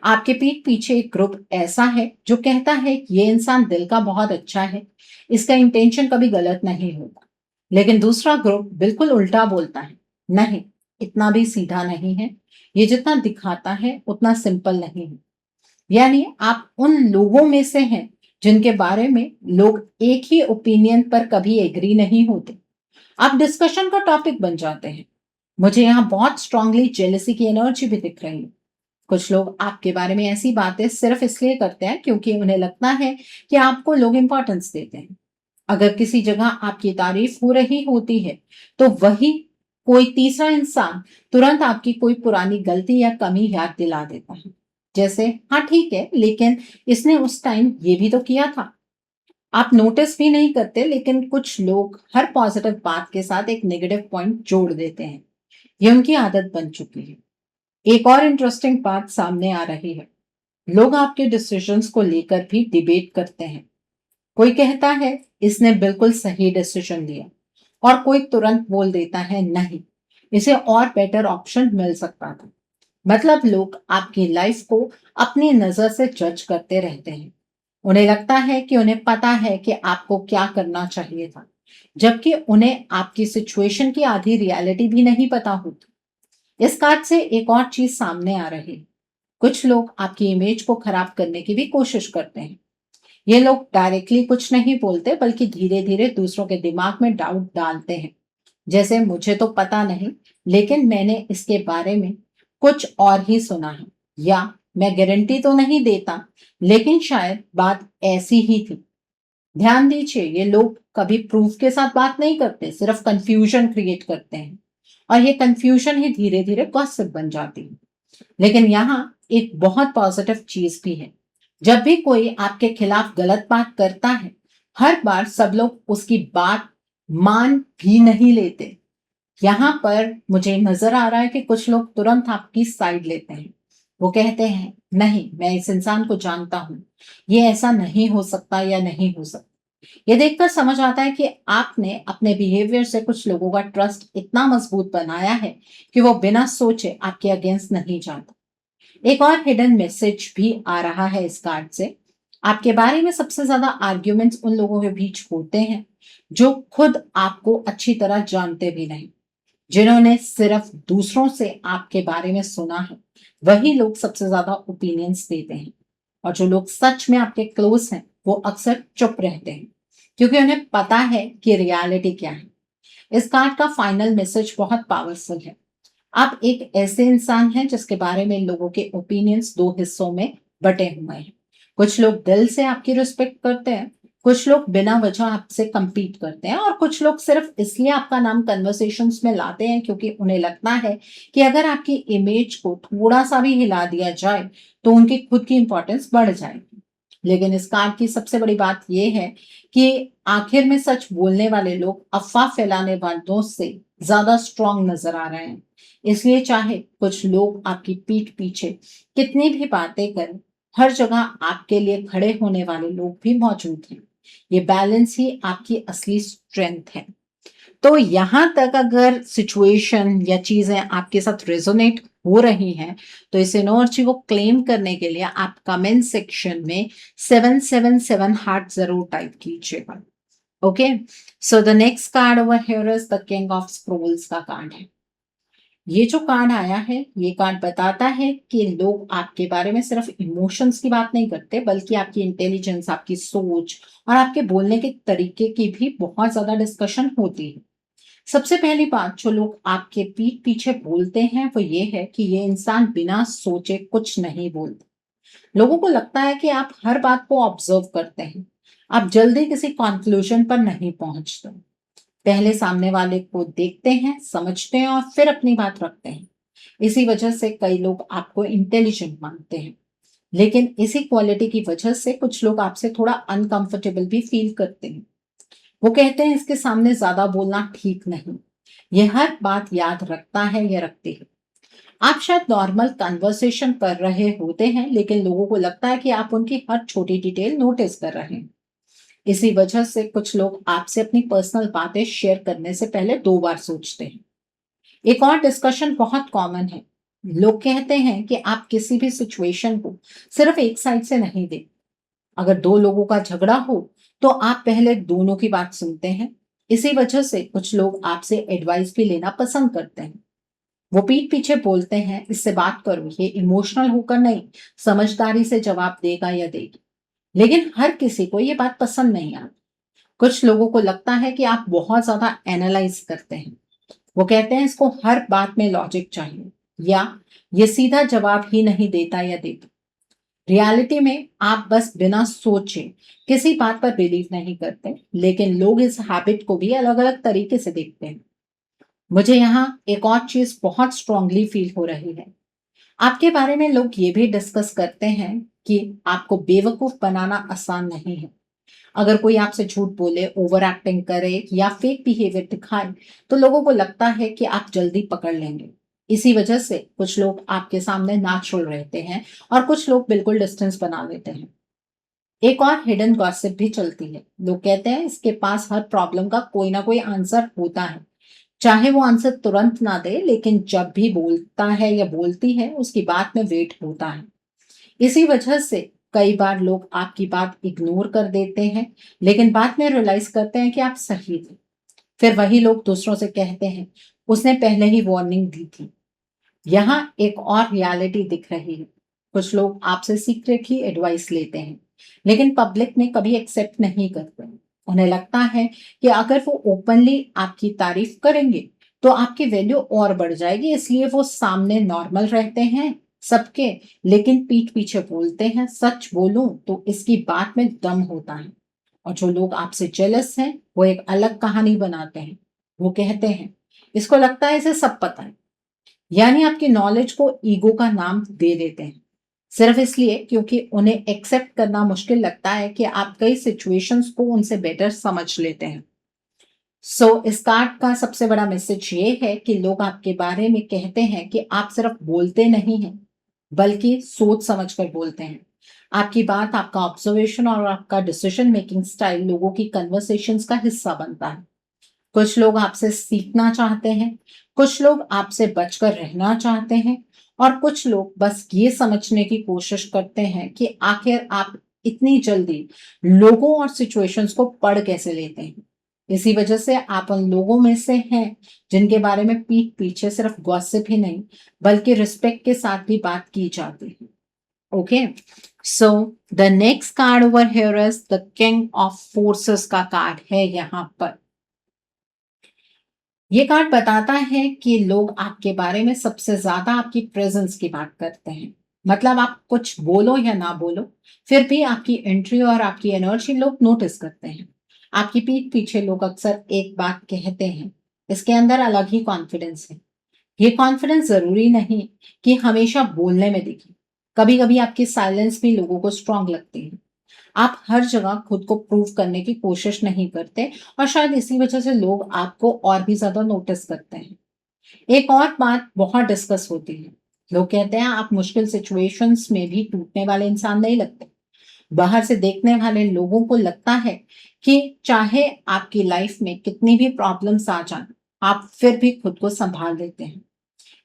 Speaker 1: आपके पीठ पीछे एक ग्रुप ऐसा है जो कहता है कि ये इंसान दिल का बहुत अच्छा है, इसका इंटेंशन कभी गलत नहीं होता। लेकिन दूसरा ग्रुप बिल्कुल उल्टा बोलता है, नहीं, इतना भी सीधा नहीं है, ये जितना दिखाता है उतना सिंपल नहीं है। यानी आप उन लोगों में से हैं जिनके बारे में लोग एक ही ओपिनियन पर कभी एग्री नहीं होते। आप डिस्कशन का टॉपिक बन जाते हैं। मुझे यहाँ बहुत स्ट्रांगली जेलसी की एनर्जी भी दिख रही है। कुछ लोग आपके बारे में ऐसी बातें सिर्फ इसलिए करते हैं क्योंकि उन्हें लगता है कि आपको लोग इंपॉर्टेंस देते हैं। अगर किसी जगह आपकी तारीफ हो रही होती है तो वही कोई तीसरा इंसान तुरंत आपकी कोई पुरानी गलती या कमी याद दिला देता है। जैसे, हाँ ठीक है, लेकिन इसने उस टाइम ये भी तो किया था। आप नोटिस भी नहीं करते लेकिन कुछ लोग हर पॉजिटिव बात के साथ एक नेगेटिव पॉइंट जोड़ देते हैं। ये उनकी आदत बन चुकी है। एक और इंटरेस्टिंग बात सामने आ रही है, लोग आपके डिसीजंस को लेकर भी डिबेट करते हैं। कोई कहता है इसने बिल्कुल सही डिसीजन लिया और कोई तुरंत बोल देता है नहीं, इसे और बेटर ऑप्शन मिल सकता था। मतलब लोग आपकी लाइफ को अपनी नजर से जज करते रहते हैं। उन्हें लगता है कि उन्हें पता है कि आपको क्या करना चाहिए था, जबकि उन्हें आपकी सिचुएशन की आधी रियलिटी भी नहीं पता होती। इस कार्ड से एक और चीज सामने आ रही है, कुछ लोग आपकी इमेज को खराब करने की भी कोशिश करते हैं। ये लोग डायरेक्टली कुछ नहीं बोलते बल्कि धीरे धीरे दूसरों के दिमाग में डाउट डालते हैं। जैसे, मुझे तो पता नहीं, लेकिन मैंने इसके बारे में कुछ और ही सुना है, या मैं गारंटी तो नहीं देता लेकिन शायद बात ऐसी ही थी। ध्यान दीजिए, ये लोग कभी प्रूफ के साथ बात नहीं करते, सिर्फ कंफ्यूजन क्रिएट करते हैं और ये कंफ्यूजन ही धीरे धीरे गॉसिप बन जाती है। लेकिन यहाँ एक बहुत पॉजिटिव चीज भी है, जब भी कोई आपके खिलाफ गलत बात करता है, हर बार सब लोग उसकी बात मान भी नहीं लेते। यहाँ पर मुझे नजर आ रहा है कि कुछ लोग तुरंत आपकी साइड लेते हैं। वो कहते हैं, नहीं, मैं इस इंसान को जानता हूं, ये ऐसा नहीं हो सकता या नहीं हो सकता। ये देखकर समझ आता है कि आपने अपने बिहेवियर से कुछ लोगों का ट्रस्ट इतना मजबूत बनाया है कि वो बिना सोचे आपके अगेंस्ट नहीं जाता। एक और हिडन मैसेज भी आ रहा है इस कार्ड से। आपके बारे में सबसे ज्यादा आर्ग्यूमेंट्स उन लोगों के बीच होते हैं जो खुद आपको अच्छी तरह जानते भी नहीं। जिन्होंने सिर्फ दूसरों से आपके बारे में सुना है, वही लोग सबसे ज्यादा ओपिनियंस देते हैं। और जो लोग सच में आपके क्लोज हैं, वो अक्सर चुप रहते हैं क्योंकि उन्हें पता है कि रियलिटी क्या है। इस कार्ड का फाइनल मैसेज बहुत पावरफुल है। आप एक ऐसे इंसान हैं जिसके बारे में लोगों के ओपिनियंस दो हिस्सों में बटे हुए हैं। कुछ लोग दिल से आपकी रिस्पेक्ट करते हैं, कुछ लोग बिना वजह आपसे compete करते हैं और कुछ लोग सिर्फ इसलिए आपका नाम कन्वर्सेशंस में लाते हैं क्योंकि उन्हें लगता है कि अगर आपकी इमेज को थोड़ा सा भी हिला दिया जाए तो उनकी खुद की इंपॉर्टेंस बढ़ जाएगी। लेकिन इस कार्ड की सबसे बड़ी बात यह है कि आखिर में सच बोलने वाले लोग अफवाह फैलाने वालों से ज्यादा स्ट्रांग नजर आ रहे हैं। इसलिए चाहे कुछ लोग आपकी पीठ पीछे कितनी भी बातें करें, हर जगह आपके लिए खड़े होने वाले लोग भी मौजूद हैं। ये बैलेंस ही आपकी असली स्ट्रेंथ है। तो यहां तक अगर सिचुएशन या चीजें आपके साथ रेजोनेट हो रही हैं तो इस एनर्जी को क्लेम करने के लिए आप कमेंट सेक्शन में 777 हार्ट जरूर टाइप कीजिएगा। Okay, so the next card over here is the king of scrolls का कार्ड है। ये जो कार्ड आया है, ये कार्ड बताता है कि लोग आपके बारे में सिर्फ इमोशंस की बात नहीं करते बल्कि आपकी इंटेलिजेंस, आपकी सोच और आपके बोलने के तरीके की भी बहुत ज्यादा डिस्कशन होती है। सबसे पहली बात जो लोग आपके पीठ पीछे बोलते हैं वो ये है कि ये इंसान बिना सोचे कुछ नहीं बोलता। लोगों को लगता है कि आप हर बात को ऑब्जर्व करते हैं, आप जल्दी किसी कंक्लूजन पर नहीं पहुंचते। पहले सामने वाले को देखते हैं, समझते हैं और फिर अपनी बात रखते हैं। इसी वजह से कई लोग आपको इंटेलिजेंट मानते हैं। लेकिन इसी क्वालिटी की वजह से कुछ लोग आपसे थोड़ा अनकंफर्टेबल भी फील करते हैं। वो कहते हैं इसके सामने ज्यादा बोलना ठीक नहीं। ये हर बात याद रखता है या रखती है। आप शायद नॉर्मल कन्वर्सेशन कर रहे होते हैं, लेकिन लोगों को लगता है कि आप उनकी हर छोटी डिटेल नोटिस कर रहे हैं। इसी वजह से कुछ लोग आपसे अपनी पर्सनल बातें शेयर करने से पहले 2 बार सोचते हैं। एक और डिस्कशन बहुत कॉमन है। लोग कहते हैं कि आप किसी भी सिचुएशन को सिर्फ एक साइड से नहीं देखते। अगर 2 लोगों का झगड़ा हो, तो आप पहले दोनों की बात सुनते हैं। इसी वजह से कुछ लोग आपसे एडवाइस भी लेना पसंद करते हैं। वो पीठ पीछे बोलते हैं, इससे बात करो, ये इमोशनल होकर नहीं, समझदारी से जवाब देगा या देगी। लेकिन हर किसी को ये बात पसंद नहीं आती। कुछ लोगों को लगता है कि आप बहुत ज्यादा एनालाइज करते हैं। वो कहते हैं इसको हर बात में लॉजिक चाहिए, या ये सीधा जवाब ही नहीं देता या देती। रियलिटी में आप बस बिना सोचे किसी बात पर बिलीव नहीं करते, लेकिन लोग इस हैबिट को भी अलग अलग तरीके से देखते हैं। मुझे यहाँ एक और चीज बहुत स्ट्रांगली फील हो रही है। आपके बारे में लोग ये भी डिस्कस करते हैं कि आपको बेवकूफ बनाना आसान नहीं है। अगर कोई आपसे झूठ बोले, ओवर एक्टिंग करे या फेक बिहेवियर दिखाए, तो लोगों को लगता है कि आप जल्दी पकड़ लेंगे। इसी वजह से कुछ लोग आपके सामने नेचुरल रहते हैं और कुछ लोग बिल्कुल डिस्टेंस बना लेते हैं। एक और हिडन गॉसिप भी चलती है। लोग कहते हैं इसके पास हर प्रॉब्लम का कोई ना कोई आंसर होता है। चाहे वो आंसर तुरंत ना दे, लेकिन जब भी बोलता है या बोलती है, उसकी बात में वेट होता है। इसी वजह से कई बार लोग आपकी बात इग्नोर कर देते हैं, लेकिन बाद में रियलाइज करते हैं कि आप सही थे। फिर वही लोग दूसरों से कहते हैं, उसने पहले ही वार्निंग दी थी। यहाँ एक और रियलिटी दिख रही है। कुछ लोग आपसे सीक्रेटली एडवाइस लेते हैं, लेकिन पब्लिक में कभी एक्सेप्ट नहीं करते। उन्हें लगता है कि अगर वो ओपनली आपकी तारीफ करेंगे, तो आपकी वैल्यू और बढ़ जाएगी, इसलिए वो सामने नॉर्मल रहते हैं सबके, लेकिन पीठ पीछे बोलते हैं सच बोलूं तो इसकी बात में दम होता है। और जो लोग आपसे जेलस हैं, वो एक अलग कहानी बनाते हैं। वो कहते हैं इसको लगता है इसे सब पता है। यानी आपकी नॉलेज को ईगो का नाम दे देते हैं, सिर्फ इसलिए क्योंकि उन्हें एक्सेप्ट करना मुश्किल लगता है कि आप कई सिचुएशंस को उनसे बेटर समझ लेते हैं। इस कार्ड का सबसे बड़ा मैसेज ये है कि लोग आपके बारे में कहते हैं कि आप सिर्फ बोलते नहीं हैं, बल्कि सोच समझ कर बोलते हैं। आपकी बात, आपका ऑब्जर्वेशन और आपका डिसीजन मेकिंग स्टाइल लोगों की कन्वर्सेशंस का हिस्सा बनता है। कुछ लोग आपसे सीखना चाहते हैं, कुछ लोग आपसे बचकर रहना चाहते हैं, और कुछ लोग बस ये समझने की कोशिश करते हैं कि आखिर आप इतनी जल्दी लोगों और सिचुएशंस को पढ़ कैसे लेते हैं। इसी वजह से आप उन लोगों में से हैं जिनके बारे में पीठ पीछे सिर्फ गॉसिप ही नहीं, बल्कि रिस्पेक्ट के साथ भी बात की जाती है। Okay, so the next card over here is the king of forces का कार्ड है यहाँ पर। ये कार्ड बताता है कि लोग आपके बारे में सबसे ज्यादा आपकी प्रेजेंस की बात करते हैं। मतलब आप कुछ बोलो या ना बोलो, फिर भी आपकी एंट्री और आपकी एनर्जी लोग नोटिस करते हैं। आपकी पीठ पीछे लोग अक्सर एक बात कहते हैं, इसके अंदर अलग ही कॉन्फिडेंस है। ये कॉन्फिडेंस जरूरी नहीं कि हमेशा बोलने में दिखे। कभी कभी आपकी साइलेंस भी लोगों को स्ट्रांग लगती है। आप हर जगह खुद को प्रूव करने की कोशिश नहीं करते, और शायद इसी वजह से लोग आपको और भी ज्यादा नोटिस करते हैं। एक और बात बहुत डिस्कस होती है। लोग कहते हैं आप मुश्किल सिचुएशंस में भी टूटने वाले इंसान नहीं लगते। बाहर से देखने वाले लोगों को लगता है कि चाहे आपकी लाइफ में कितनी भी प्रॉब्लम्स आ जाए, आप फिर भी खुद को संभाल लेते हैं।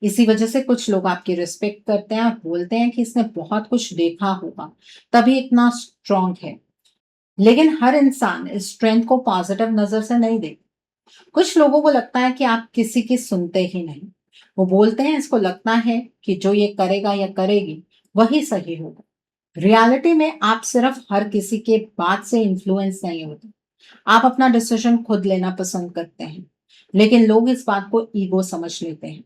Speaker 1: इसी वजह से कुछ लोग आपकी रिस्पेक्ट करते हैं और बोलते हैं कि इसने बहुत कुछ देखा होगा, तभी इतना स्ट्रांग है। लेकिन हर इंसान इस स्ट्रेंथ को पॉजिटिव नजर से नहीं देखता। कुछ लोगों को लगता है कि आप किसी की सुनते ही नहीं। वो बोलते हैं इसको लगता है कि जो ये करेगा या करेगी वही सही होगा। रियलिटी में आप सिर्फ हर किसी के बात से इन्फ्लुएंस नहीं होते। आप अपना डिसीजन खुद लेना पसंद करते हैं, लेकिन लोग इस बात को ईगो समझ लेते हैं।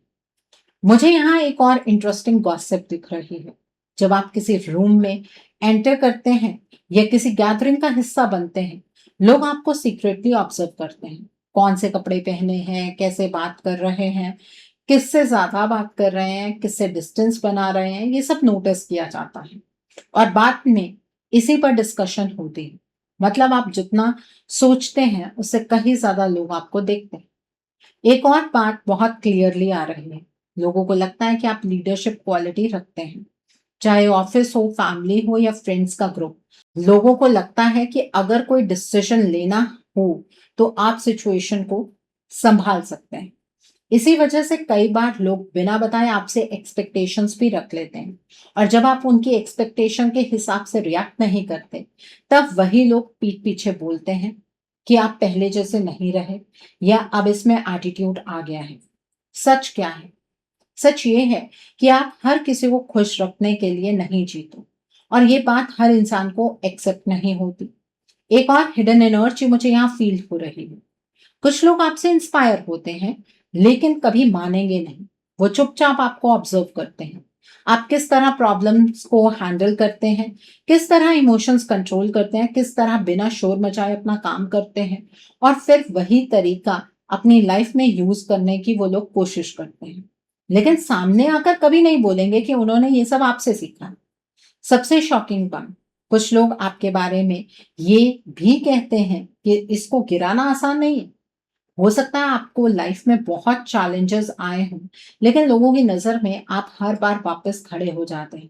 Speaker 1: मुझे यहाँ एक और इंटरेस्टिंग गॉसिप दिख रही है। जब आप किसी रूम में एंटर करते हैं या किसी गैदरिंग का हिस्सा बनते हैं, लोग आपको सीक्रेटली ऑब्जर्व करते हैं। कौन से कपड़े पहने हैं, कैसे बात कर रहे हैं, किससे ज़्यादा बात कर रहे हैं, किससे डिस्टेंस बना रहे हैं, ये सब नोटिस किया जाता है और बाद में इसी पर डिस्कशन होती है। मतलब आप जितना सोचते हैं, उससे कहीं ज़्यादा लोग आपको देखते हैं। एक और बात बहुत क्लियरली आ रही है, लोगों को लगता है कि आप लीडरशिप क्वालिटी रखते हैं, चाहे ऑफिस हो, फैमिली हो या फ्रेंड्स का ग्रुप। लोगों को लगता है कि अगर कोई डिसीजन लेना हो तो आप सिचुएशन को संभाल सकते हैं। इसी वजह से कई बार लोग बिना बताए आपसे एक्सपेक्टेशंस भी रख लेते हैं और जब आप उनकी एक्सपेक्टेशन के हिसाब से रिएक्ट नहीं करते, तब वही लोग पीठ पीछे बोलते हैं कि आप पहले जैसे नहीं रहे या अब इसमें एटीट्यूड आ गया है। सच क्या है? सच ये है कि आप हर किसी को खुश रखने के लिए नहीं जीते और ये बात हर इंसान को एक्सेप्ट नहीं होती। एक और हिडन एनर्जी मुझे यहाँ फील हो रही है। कुछ लोग आपसे इंस्पायर होते हैं लेकिन कभी मानेंगे नहीं। वो चुपचाप आपको ऑब्जर्व करते हैं। आप किस तरह प्रॉब्लम्स को हैंडल करते हैं, किस तरह इमोशंस कंट्रोल करते हैं, किस तरह बिना शोर मचाए अपना काम करते हैं और फिर वही तरीका अपनी लाइफ में यूज करने की वो लोग कोशिश करते हैं। लेकिन सामने आकर कभी नहीं बोलेंगे कि उन्होंने ये सब आपसे सीखा। सबसे शॉकिंग बात, कुछ लोग आपके बारे में ये भी कहते हैं कि इसको गिराना आसान नहीं है। हो सकता है आपको लाइफ में बहुत चैलेंजेस आए हों, लेकिन लोगों की नज़र में आप हर बार वापस खड़े हो जाते हैं।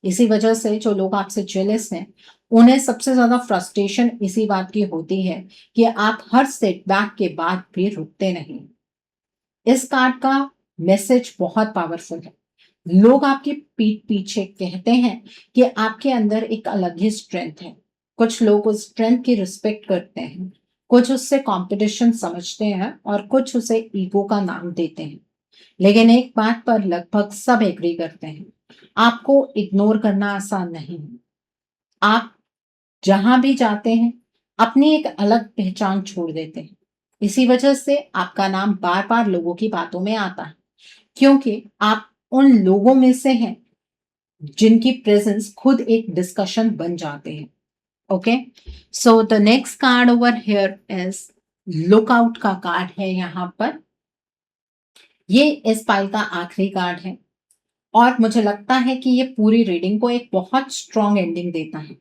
Speaker 1: इसी वजह से जो लोग आपसे जेलस हैं, उन्हें सबसे ज़्यादा फ्रस्ट्रेशन इसी बात की होती है कि आप हर सेटबैक के बाद भी रुकते नहीं। इस कार्ड का मैसेज बहुत पावरफुल है। लोग आपकी पीठ पीछे कहते हैं कि आपके अंदर एक अलग ही स्ट्रेंथ है। कुछ लोग उस स्ट्रेंथ की रिस्पेक्ट करते हैं, कुछ उससे कंपटीशन समझते हैं और कुछ उसे ईगो का नाम देते हैं। लेकिन एक बात पर लगभग सब एग्री करते हैं, आपको इग्नोर करना आसान नहीं है। आप जहां भी जाते हैं, अपनी एक अलग पहचान छोड़ देते हैं। इसी वजह से आपका नाम बार बार लोगों की बातों में आता है, क्योंकि आप उन लोगों में से हैं जिनकी प्रेजेंस खुद एक डिस्कशन बन जाते हैं। Okay, so the next card over here is lookout का कार्ड है यहाँ पर। ये इस पाइल का आखिरी कार्ड है और मुझे लगता है कि ये पूरी रीडिंग को एक बहुत स्ट्रॉन्ग एंडिंग देता है।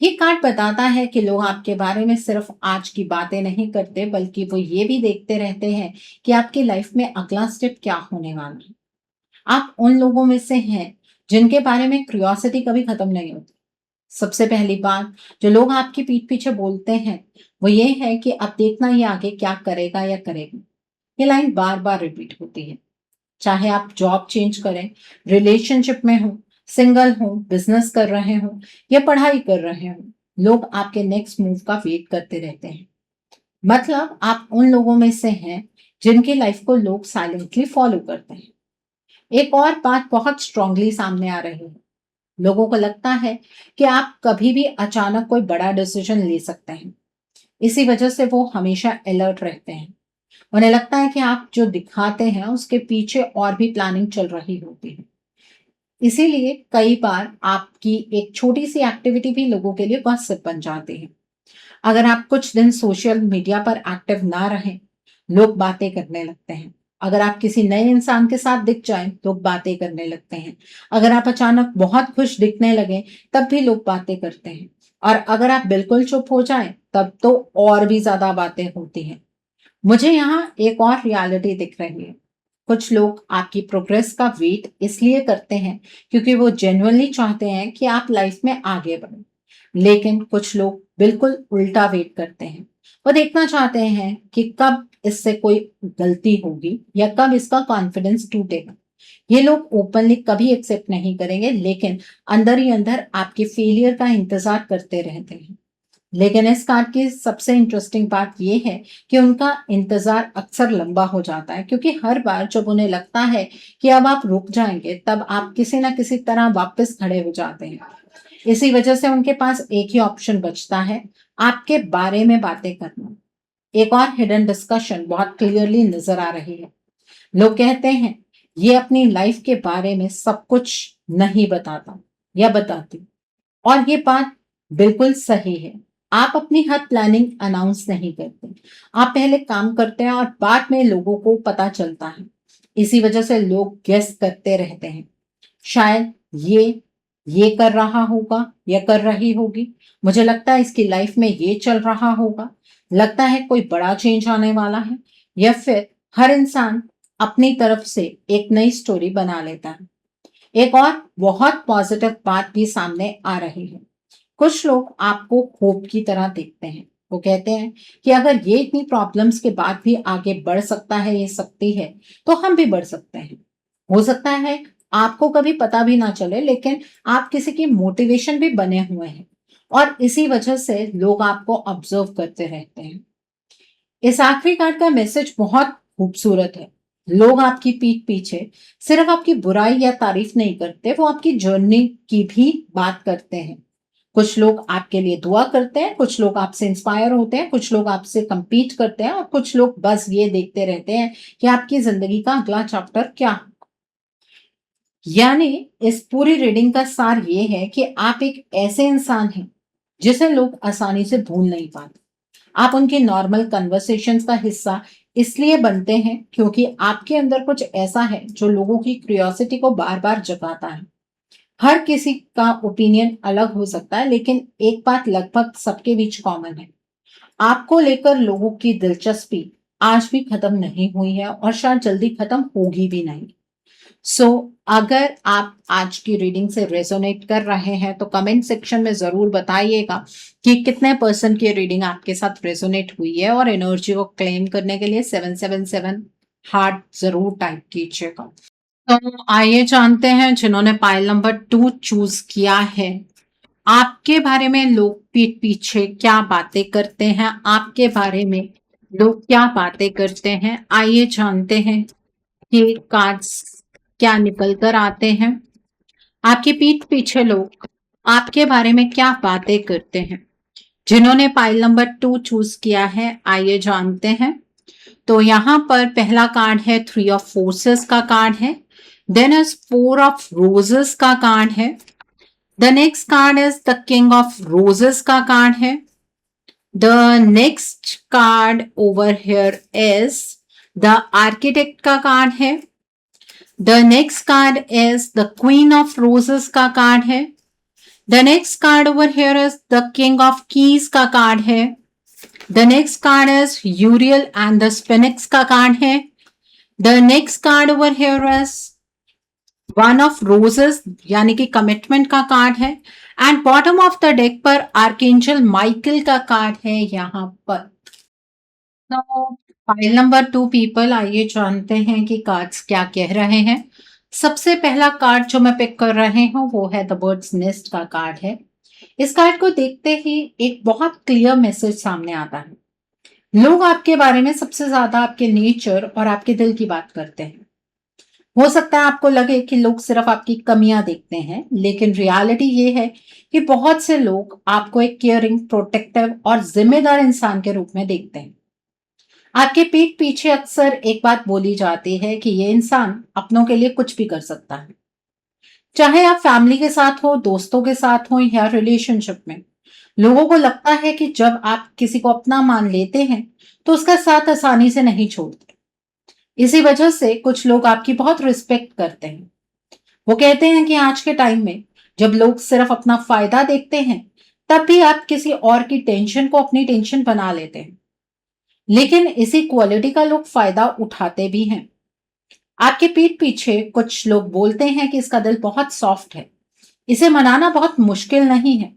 Speaker 1: ये कार्ड बताता है कि लोग आपके बारे में सिर्फ आज की बातें नहीं करते, बल्कि वो ये भी देखते रहते हैं कि आपकी लाइफ में अगला स्टेप क्या होने वाला है। आप उन लोगों में से हैं जिनके बारे में क्यूरियोसिटी कभी खत्म नहीं होती। सबसे पहली बात जो लोग आपकी पीठ पीछे बोलते हैं, वो ये है कि अब देखना ये आगे क्या करेगा या करेगी। ये लाइन बार बार रिपीट होती है। चाहे आप जॉब चेंज करें, रिलेशनशिप में हो, सिंगल हो, बिजनेस कर रहे हो या पढ़ाई कर रहे हो, लोग आपके नेक्स्ट मूव का वेट करते रहते हैं। मतलब आप उन लोगों में से हैं जिनकी लाइफ को लोग साइलेंटली फॉलो करते हैं। एक और बात बहुत स्ट्रांगली सामने आ रही है। लोगों को लगता है कि आप कभी भी अचानक कोई बड़ा डिसीजन ले सकते हैं। इसी वजह से वो हमेशा अलर्ट रहते हैं। उन्हें लगता है कि आप जो दिखाते हैं उसके पीछे और भी प्लानिंग चल रही होती है। इसीलिए कई बार आपकी एक छोटी सी एक्टिविटी भी लोगों के लिए गॉसिप बन जाती है। अगर आप कुछ दिन सोशल मीडिया पर एक्टिव ना रहें, लोग बातें करने लगते हैं। अगर आप किसी नए इंसान के साथ दिख जाएं, लोग बातें करने लगते हैं। अगर आप अचानक बहुत खुश दिखने लगे, तब भी लोग बातें करते हैं। और अगर आप बिल्कुल चुप हो जाएं, तब तो और भी ज्यादा बातें होती हैं। मुझे यहाँ एक और रियलिटी दिख रही है। कुछ लोग आपकी प्रोग्रेस का वेट इसलिए करते हैं क्योंकि वो जेन्युइनली चाहते हैं कि आप लाइफ में आगे बढ़ें। लेकिन कुछ लोग बिल्कुल उल्टा वेट करते हैं। वो देखना चाहते हैं कि कब इससे कोई गलती होगी या कब इसका कॉन्फिडेंस टूटेगा। ये लोग ओपनली कभी एक्सेप्ट नहीं करेंगे, लेकिन अंदर ही अंदर आपके फेलियर का इंतजार करते रहते हैं। लेकिन इस कार्ड की सबसे इंटरेस्टिंग बात यह है कि उनका इंतजार अक्सर लंबा हो जाता है, क्योंकि हर बार जब उन्हें लगता है कि अब आप रुक जाएंगे, तब आप किसी ना किसी तरह वापस खड़े हो जाते हैं। इसी वजह से उनके पास एक ही ऑप्शन बचता है, आपके बारे में बातें करना। एक और हिडन डिस्कशन बहुत क्लियरली नजर आ रही है। लोग कहते हैं ये अपनी लाइफ के बारे में सब कुछ नहीं बताता या बताती, और ये बात बिल्कुल सही है। आप अपनी हर प्लानिंग अनाउंस नहीं करते। आप पहले काम करते हैं और बाद में लोगों को पता चलता है। इसी वजह से लोग गेस करते रहते हैं। शायद ये कर रहा होगा या कर रही होगी। मुझे लगता है इसकी लाइफ में ये चल रहा होगा। लगता है कोई बड़ा चेंज आने वाला है। या फिर हर इंसान अपनी तरफ से एक नई स्टोरी बना लेता है। एक और बहुत पॉजिटिव बात भी सामने आ रही है। कुछ लोग आपको होप की तरह देखते हैं। वो कहते हैं कि अगर ये इतनी प्रॉब्लम्स के बाद भी आगे बढ़ सकता है, ये सकती है, तो हम भी बढ़ सकते हैं। हो सकता है आपको कभी पता भी ना चले, लेकिन आप किसी की मोटिवेशन भी बने हुए हैं और इसी वजह से लोग आपको ऑब्जर्व करते रहते हैं। इस आखिरी कार्ड का मैसेज बहुत खूबसूरत है। लोग आपकी पीठ पीछे सिर्फ आपकी बुराई या तारीफ नहीं करते, वो आपकी जर्नी की भी बात करते हैं। कुछ लोग आपके लिए दुआ करते हैं, कुछ लोग आपसे इंस्पायर होते हैं, कुछ लोग आपसे compete करते हैं और कुछ लोग बस ये देखते रहते हैं कि आपकी जिंदगी का अगला चैप्टर क्या है। यानी इस पूरी रीडिंग का सार ये है कि आप एक ऐसे इंसान हैं जिसे लोग आसानी से भूल नहीं पाते। आप उनके नॉर्मल कन्वर्सेशंस का हिस्सा इसलिए बनते हैं क्योंकि आपके अंदर कुछ ऐसा है जो लोगों की क्यूरियोसिटी को बार बार जगाता है। हर किसी का ओपिनियन अलग हो सकता है, लेकिन एक बात लगभग सबके बीच कॉमन है। आपको लेकर लोगों की दिलचस्पी आज भी खत्म नहीं हुई है और शायद जल्दी खत्म होगी भी नहीं। सो अगर आप आज की रीडिंग से रेजोनेट कर रहे हैं तो कमेंट सेक्शन में जरूर बताइएगा कि कितने पर्सन की रीडिंग आपके साथ रेजोनेट हुई है, और एनर्जी को क्लेम करने के लिए 777 हार्ट जरूर टाइप कीजिएगा। तो आइए जानते हैं जिन्होंने पाइल नंबर 2 चूज किया है, आपके बारे में लोग पीठ पीछे क्या बातें करते हैं, आपके बारे में लोग क्या बातें करते हैं। आइए जानते हैं कि कार्ड्स क्या निकल कर आते हैं। आपके पीठ पीछे लोग आपके बारे में क्या बातें करते हैं। जिन्होंने पाइल नंबर 2 चूज किया है, आइए जानते हैं। तो यहाँ पर पहला कार्ड है 3 ऑफ फोर्सेस का कार्ड है। देन इज 4 ऑफ रोजेस का कार्ड है। The next card is the king of roses का कार्ड है। The next card over here is the architect का कार्ड है। The next card is the queen of roses का card है। The next card over here is the king of keys का card है। The next card is Uriel and the स्पिनिक्स का card है। The next card over here is one of roses यानी कि commitment का card है। And bottom of the deck पर archangel Michael का कार्ड है यहाँ पर। तो पाइल नंबर 2 पीपल, आइए जानते हैं कि कार्ड्स क्या कह रहे हैं। सबसे पहला कार्ड जो मैं पिक कर रहे हूँ वो है द बर्ड्स नेस्ट का कार्ड है। इस कार्ड को देखते ही एक बहुत क्लियर मैसेज सामने आता है। लोग आपके बारे में सबसे ज्यादा आपके नेचर और आपके दिल की बात करते हैं। हो सकता है आपको लगे कि लोग सिर्फ आपकी कमियां देखते हैं, लेकिन रियलिटी ये है कि बहुत से लोग आपको एक केयरिंग, प्रोटेक्टिव और जिम्मेदार इंसान के रूप में देखते हैं। आपके पीठ पीछे अक्सर एक बात बोली जाती है कि ये इंसान अपनों के लिए कुछ भी कर सकता है। चाहे आप फैमिली के साथ हो, दोस्तों के साथ हो या रिलेशनशिप में, लोगों को लगता है कि जब आप किसी को अपना मान लेते हैं तो उसका साथ आसानी से नहीं छोड़ते। इसी वजह से कुछ लोग आपकी बहुत रिस्पेक्ट करते हैं। वो कहते हैं कि आज के टाइम में जब लोग सिर्फ अपना फायदा देखते हैं, तब भी आप किसी और की टेंशन को अपनी टेंशन बना लेते हैं। लेकिन इसी क्वालिटी का लोग फायदा उठाते भी हैं। आपके पीठ पीछे कुछ लोग बोलते हैं कि इसका दिल बहुत सॉफ्ट है, इसे मनाना बहुत मुश्किल नहीं है।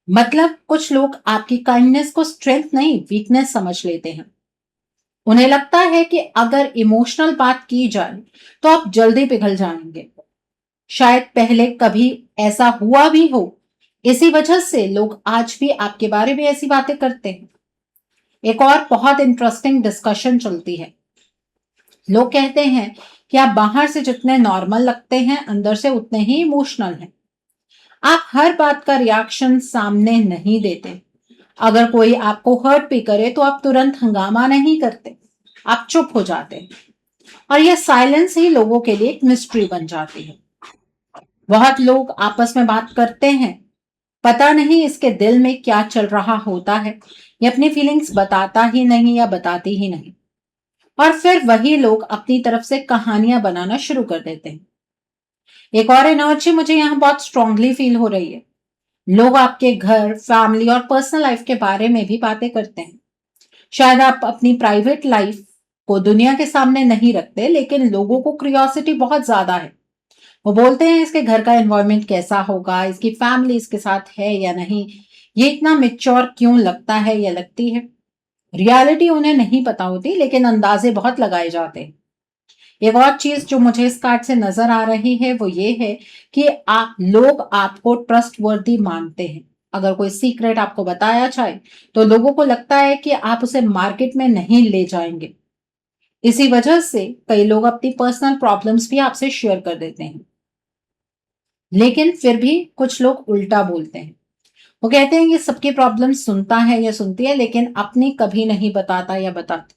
Speaker 1: मतलब कुछ लोग आपकी काइंडनेस को स्ट्रेंथ नहीं, वीकनेस समझ लेते हैं। उन्हें लगता है कि अगर इमोशनल बात की जाए तो आप जल्दी पिघल जाएंगे। शायद पहले कभी ऐसा हुआ भी हो। इसी वजह से लोग आज भी आपके बारे में ऐसी बातें करते हैं। एक और बहुत इंटरेस्टिंग डिस्कशन चलती है। लोग कहते हैं कि आप बाहर से जितने नॉर्मल लगते हैं, अंदर से उतने ही इमोशनल हैं। आप हर बात का रिएक्शन सामने नहीं देते। अगर कोई आपको हर्ट भी करे तो आप तुरंत हंगामा नहीं करते, आप चुप हो जाते हैं। और यह साइलेंस ही लोगों के लिए एक मिस्ट्री बन जाती है। बहुत लोग आपस में बात करते हैं, पता नहीं इसके दिल में क्या चल रहा होता है, ये अपनी फीलिंग्स बताता ही नहीं या बताती ही नहीं। और फिर वही लोग अपनी तरफ से कहानियां बनाना शुरू कर देते हैं। एक और एनर्जी मुझे यहाँ बहुत स्ट्रांगली फील हो रही है। लोग आपके घर, फैमिली और पर्सनल लाइफ के बारे में भी बातें करते हैं। शायद आप अपनी प्राइवेट लाइफ को दुनिया के सामने नहीं रखते, लेकिन लोगों को क्यूरियोसिटी बहुत ज्यादा है। वो बोलते हैं इसके घर का एनवायरनमेंट कैसा होगा, इसकी फैमिली इसके साथ है या नहीं, ये इतना मेच्योर क्यों लगता है या लगती है। रियलिटी उन्हें नहीं पता होती, लेकिन अंदाजे बहुत लगाए जाते हैं। एक और चीज जो मुझे इस कार्ड से नजर आ रही है वो ये है कि आप लोग आपको ट्रस्ट वर्दी मानते हैं। अगर कोई सीक्रेट आपको बताया जाए तो लोगों को लगता है कि आप उसे मार्केट में नहीं ले जाएंगे। इसी वजह से कई लोग अपनी पर्सनल प्रॉब्लम्स भी आपसे शेयर कर देते हैं। लेकिन फिर भी कुछ लोग उल्टा बोलते हैं। वो कहते हैं कि सबकी प्रॉब्लम सुनता है या सुनती है, लेकिन अपनी कभी नहीं बताता या बताती।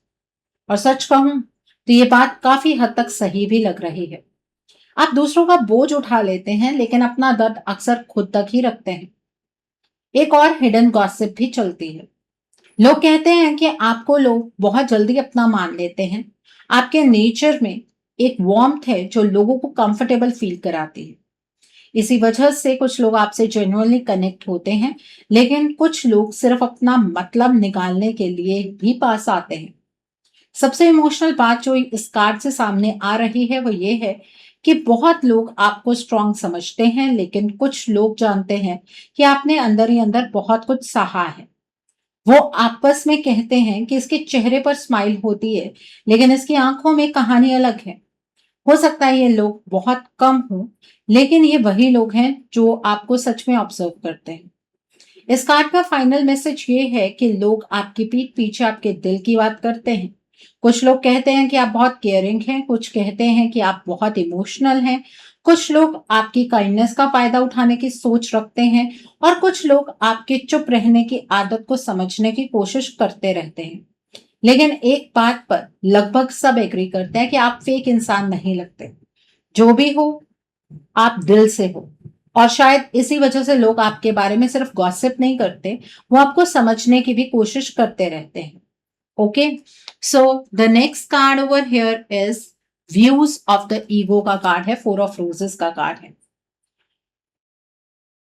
Speaker 1: और सच कहूं तो ये बात काफी हद तक सही भी लग रही है। आप दूसरों का बोझ उठा लेते हैं, लेकिन अपना दर्द अक्सर खुद तक ही रखते हैं। एक और हिडन गॉसिप भी चलती है। लोग कहते हैं कि आपको लोग बहुत जल्दी अपना मान लेते हैं। आपके नेचर में एक वार्मथ है जो लोगों को कंफर्टेबल फील कराती है। इसी वजह से कुछ लोग आपसे जेन्युइनली कनेक्ट होते हैं, लेकिन कुछ लोग सिर्फ अपना मतलब निकालने के लिए भी पास आते हैं। सबसे इमोशनल बात जो इस कार्ड से सामने आ रही है वो ये है कि बहुत लोग आपको स्ट्रांग समझते हैं, लेकिन कुछ लोग जानते हैं कि आपने अंदर ही अंदर बहुत कुछ सहा है। वो आपस में कहते हैं कि इसके चेहरे पर स्माइल होती है, लेकिन इसकी आंखों में कहानी अलग है। हो सकता है ये लोग बहुत कम हों, लेकिन ये वही लोग हैं जो आपको सच में ऑब्जर्व करते हैं। इस कार्ड का फाइनल मैसेज ये है कि लोग आपकी पीठ पीछे आपके दिल की बात करते हैं। कुछ लोग कहते हैं कि आप बहुत केयरिंग हैं, कुछ कहते हैं कि आप बहुत इमोशनल हैं, कुछ लोग आपकी काइंडनेस का फायदा उठाने की सोच रखते हैं, और कुछ लोग आपके चुप रहने की आदत को समझने की कोशिश करते रहते हैं। लेकिन एक बात पर लगभग सब एग्री करते हैं कि आप फेक इंसान नहीं लगते। जो भी हो, आप दिल से हो। और शायद इसी वजह से लोग आपके बारे में सिर्फ गॉसिप नहीं करते, वो आपको समझने की भी कोशिश करते रहते हैं। Okay, so the next card over here is views of the ego का कार्ड है, 4 ऑफ रोजेस का कार्ड है।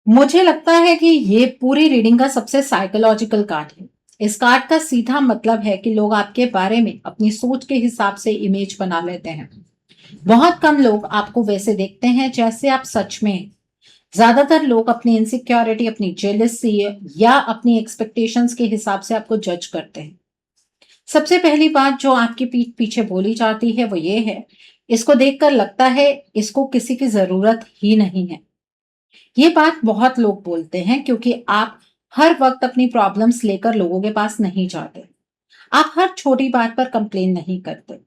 Speaker 1: मुझे लगता है कि ये पूरी रीडिंग का सबसे साइकोलॉजिकल कार्ड है। इस कार्ड का सीधा मतलब है कि लोग आपके बारे में अपनी सोच के हिसाब से इमेज बना लेते हैं। बहुत कम लोग आपको वैसे देखते हैं जैसे आप सच में हैं। ज्यादातर लोग अपनी इनसिक्योरिटी, अपनी जेलसी या अपनी एक्सपेक्टेशंस के हिसाब से आपको जज करते हैं। सबसे पहली बात जो आपकी पीठ पीछे बोली जाती है वो ये है, इसको देखकर लगता है इसको किसी की जरूरत ही नहीं है। ये बात बहुत लोग बोलते हैं क्योंकि आप हर वक्त अपनी प्रॉब्लम्स लेकर लोगों के पास नहीं जाते। आप हर छोटी बात पर कंप्लेन नहीं करते।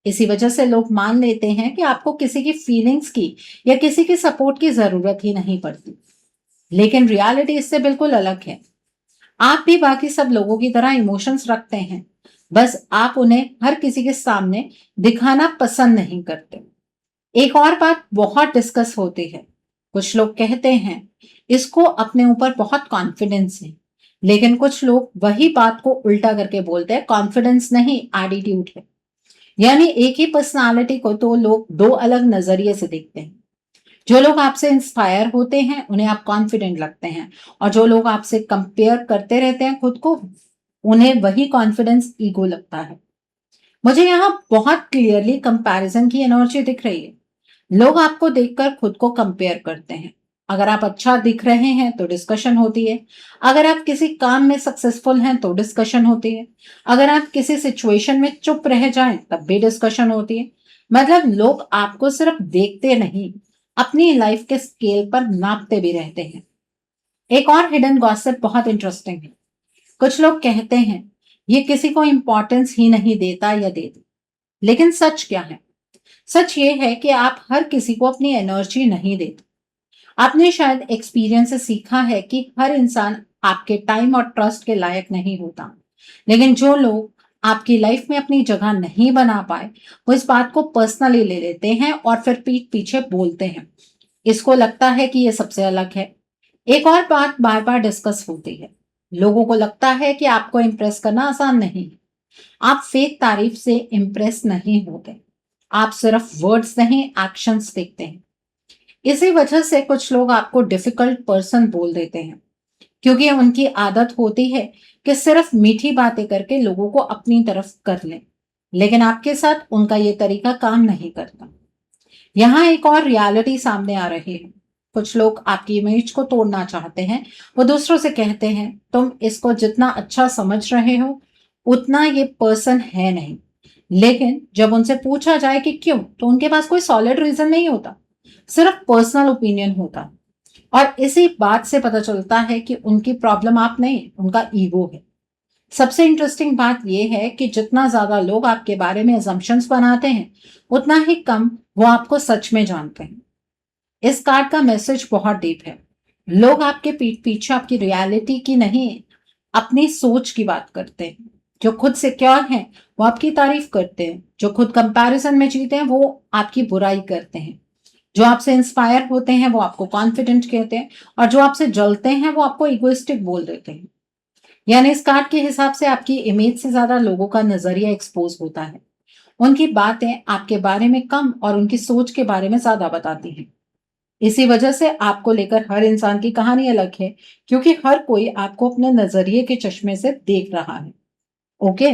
Speaker 1: इसी वजह से लोग मान लेते हैं कि आपको किसी की फीलिंग्स की या किसी की सपोर्ट की जरूरत ही नहीं पड़ती। लेकिन रियलिटी इससे बिल्कुल अलग है। आप भी बाकी सब लोगों की तरह इमोशंस रखते हैं, बस आप उन्हें हर किसी के सामने दिखाना पसंद नहीं करते। एक और बात बहुत डिस्कस होती है। कुछ लोग कहते हैं इसको अपने ऊपर बहुत कॉन्फिडेंस है, लेकिन कुछ लोग वही बात को उल्टा करके बोलते हैं, कॉन्फिडेंस नहीं एटीट्यूड है। यानी एक ही पर्सनालिटी को तो लोग दो अलग नजरिए से देखते हैं। जो लोग आपसे इंस्पायर होते हैं उन्हें आप कॉन्फिडेंट लगते हैं, और जो लोग आपसे कंपेयर करते रहते हैं खुद को, उन्हें वही कॉन्फिडेंस ईगो लगता है। मुझे यहाँ बहुत क्लियरली कंपैरिजन की एनर्जी दिख रही है। लोग आपको देखकर खुद को कंपेयर करते हैं। अगर आप अच्छा दिख रहे हैं तो डिस्कशन होती है। अगर आप किसी काम में सक्सेसफुल हैं तो डिस्कशन होती है। अगर आप किसी सिचुएशन में चुप रह जाएं तब भी डिस्कशन होती है। मतलब लोग आपको सिर्फ देखते नहीं, अपनी लाइफ के स्केल पर नापते भी रहते हैं। एक और हिडन गॉसिप बहुत इंटरेस्टिंग है। कुछ लोग कहते हैं ये किसी को इंपॉर्टेंस ही नहीं देता या देती। लेकिन सच क्या है? सच ये है कि आप हर किसी को अपनी एनर्जी नहीं देते। आपने शायद एक्सपीरियंस से सीखा है कि हर इंसान आपके टाइम और ट्रस्ट के लायक नहीं होता। लेकिन जो लोग आपकी लाइफ में अपनी जगह नहीं बना पाए, वो इस बात को पर्सनली ले लेते हैं और फिर पीठ पीछे बोलते हैं। इसको लगता है कि ये सबसे अलग है, एक और बात बार बार डिस्कस होती है, लोगों को लगता है कि आपको इम्प्रेस करना आसान नहीं है। आप फेक तारीफ से इम्प्रेस नहीं होते, आप सिर्फ वर्ड्स नहीं एक्शंस देखते हैं। इसी वजह से कुछ लोग आपको डिफिकल्ट पर्सन बोल देते हैं, क्योंकि उनकी आदत होती है कि सिर्फ मीठी बातें करके लोगों को अपनी तरफ कर लें, लेकिन आपके साथ उनका ये तरीका काम नहीं करता। यहाँ एक और रियलिटी सामने आ रही है। कुछ लोग आपकी इमेज को तोड़ना चाहते हैं। वो दूसरों से कहते हैं, तुम इसको जितना अच्छा समझ रहे हो उतना ये पर्सन है नहीं। लेकिन जब उनसे पूछा जाए कि क्यों, तो उनके पास कोई सॉलिड रीजन नहीं होता, सिर्फ पर्सनल ओपिनियन होता। और इसी बात से पता चलता है कि उनकी प्रॉब्लम आप नहीं, उनका ईगो है। सबसे इंटरेस्टिंग बात यह है कि जितना ज्यादा लोग आपके बारे में assumptions बनाते हैं, उतना ही कम वो आपको सच में जानते हैं। इस कार्ड का मैसेज बहुत डीप है। लोग आपके पीठ पीछे आपकी रियलिटी की नहीं, अपनी सोच की बात करते हैं। जो खुद सिक्योर हैं वो आपकी तारीफ करते हैं, जो खुद कंपैरिजन में जीते हैं वो आपकी बुराई करते हैं, जो आपसे इंस्पायर होते हैं वो आपको कॉन्फिडेंट कहते हैं, और जो आपसे जलते हैं वो आपको इगोइस्टिक बोल देते हैं। यानी इस कार्ड के हिसाब से आपकी इमेज से ज्यादा लोगों का नजरिया एक्सपोज होता है। उनकी बातें आपके बारे में कम और उनकी सोच के बारे में ज्यादा बताती हैं। इसी वजह से आपको लेकर हर इंसान की कहानी अलग है, क्योंकि हर कोई आपको अपने नजरिए के चश्मे से देख रहा है। Okay,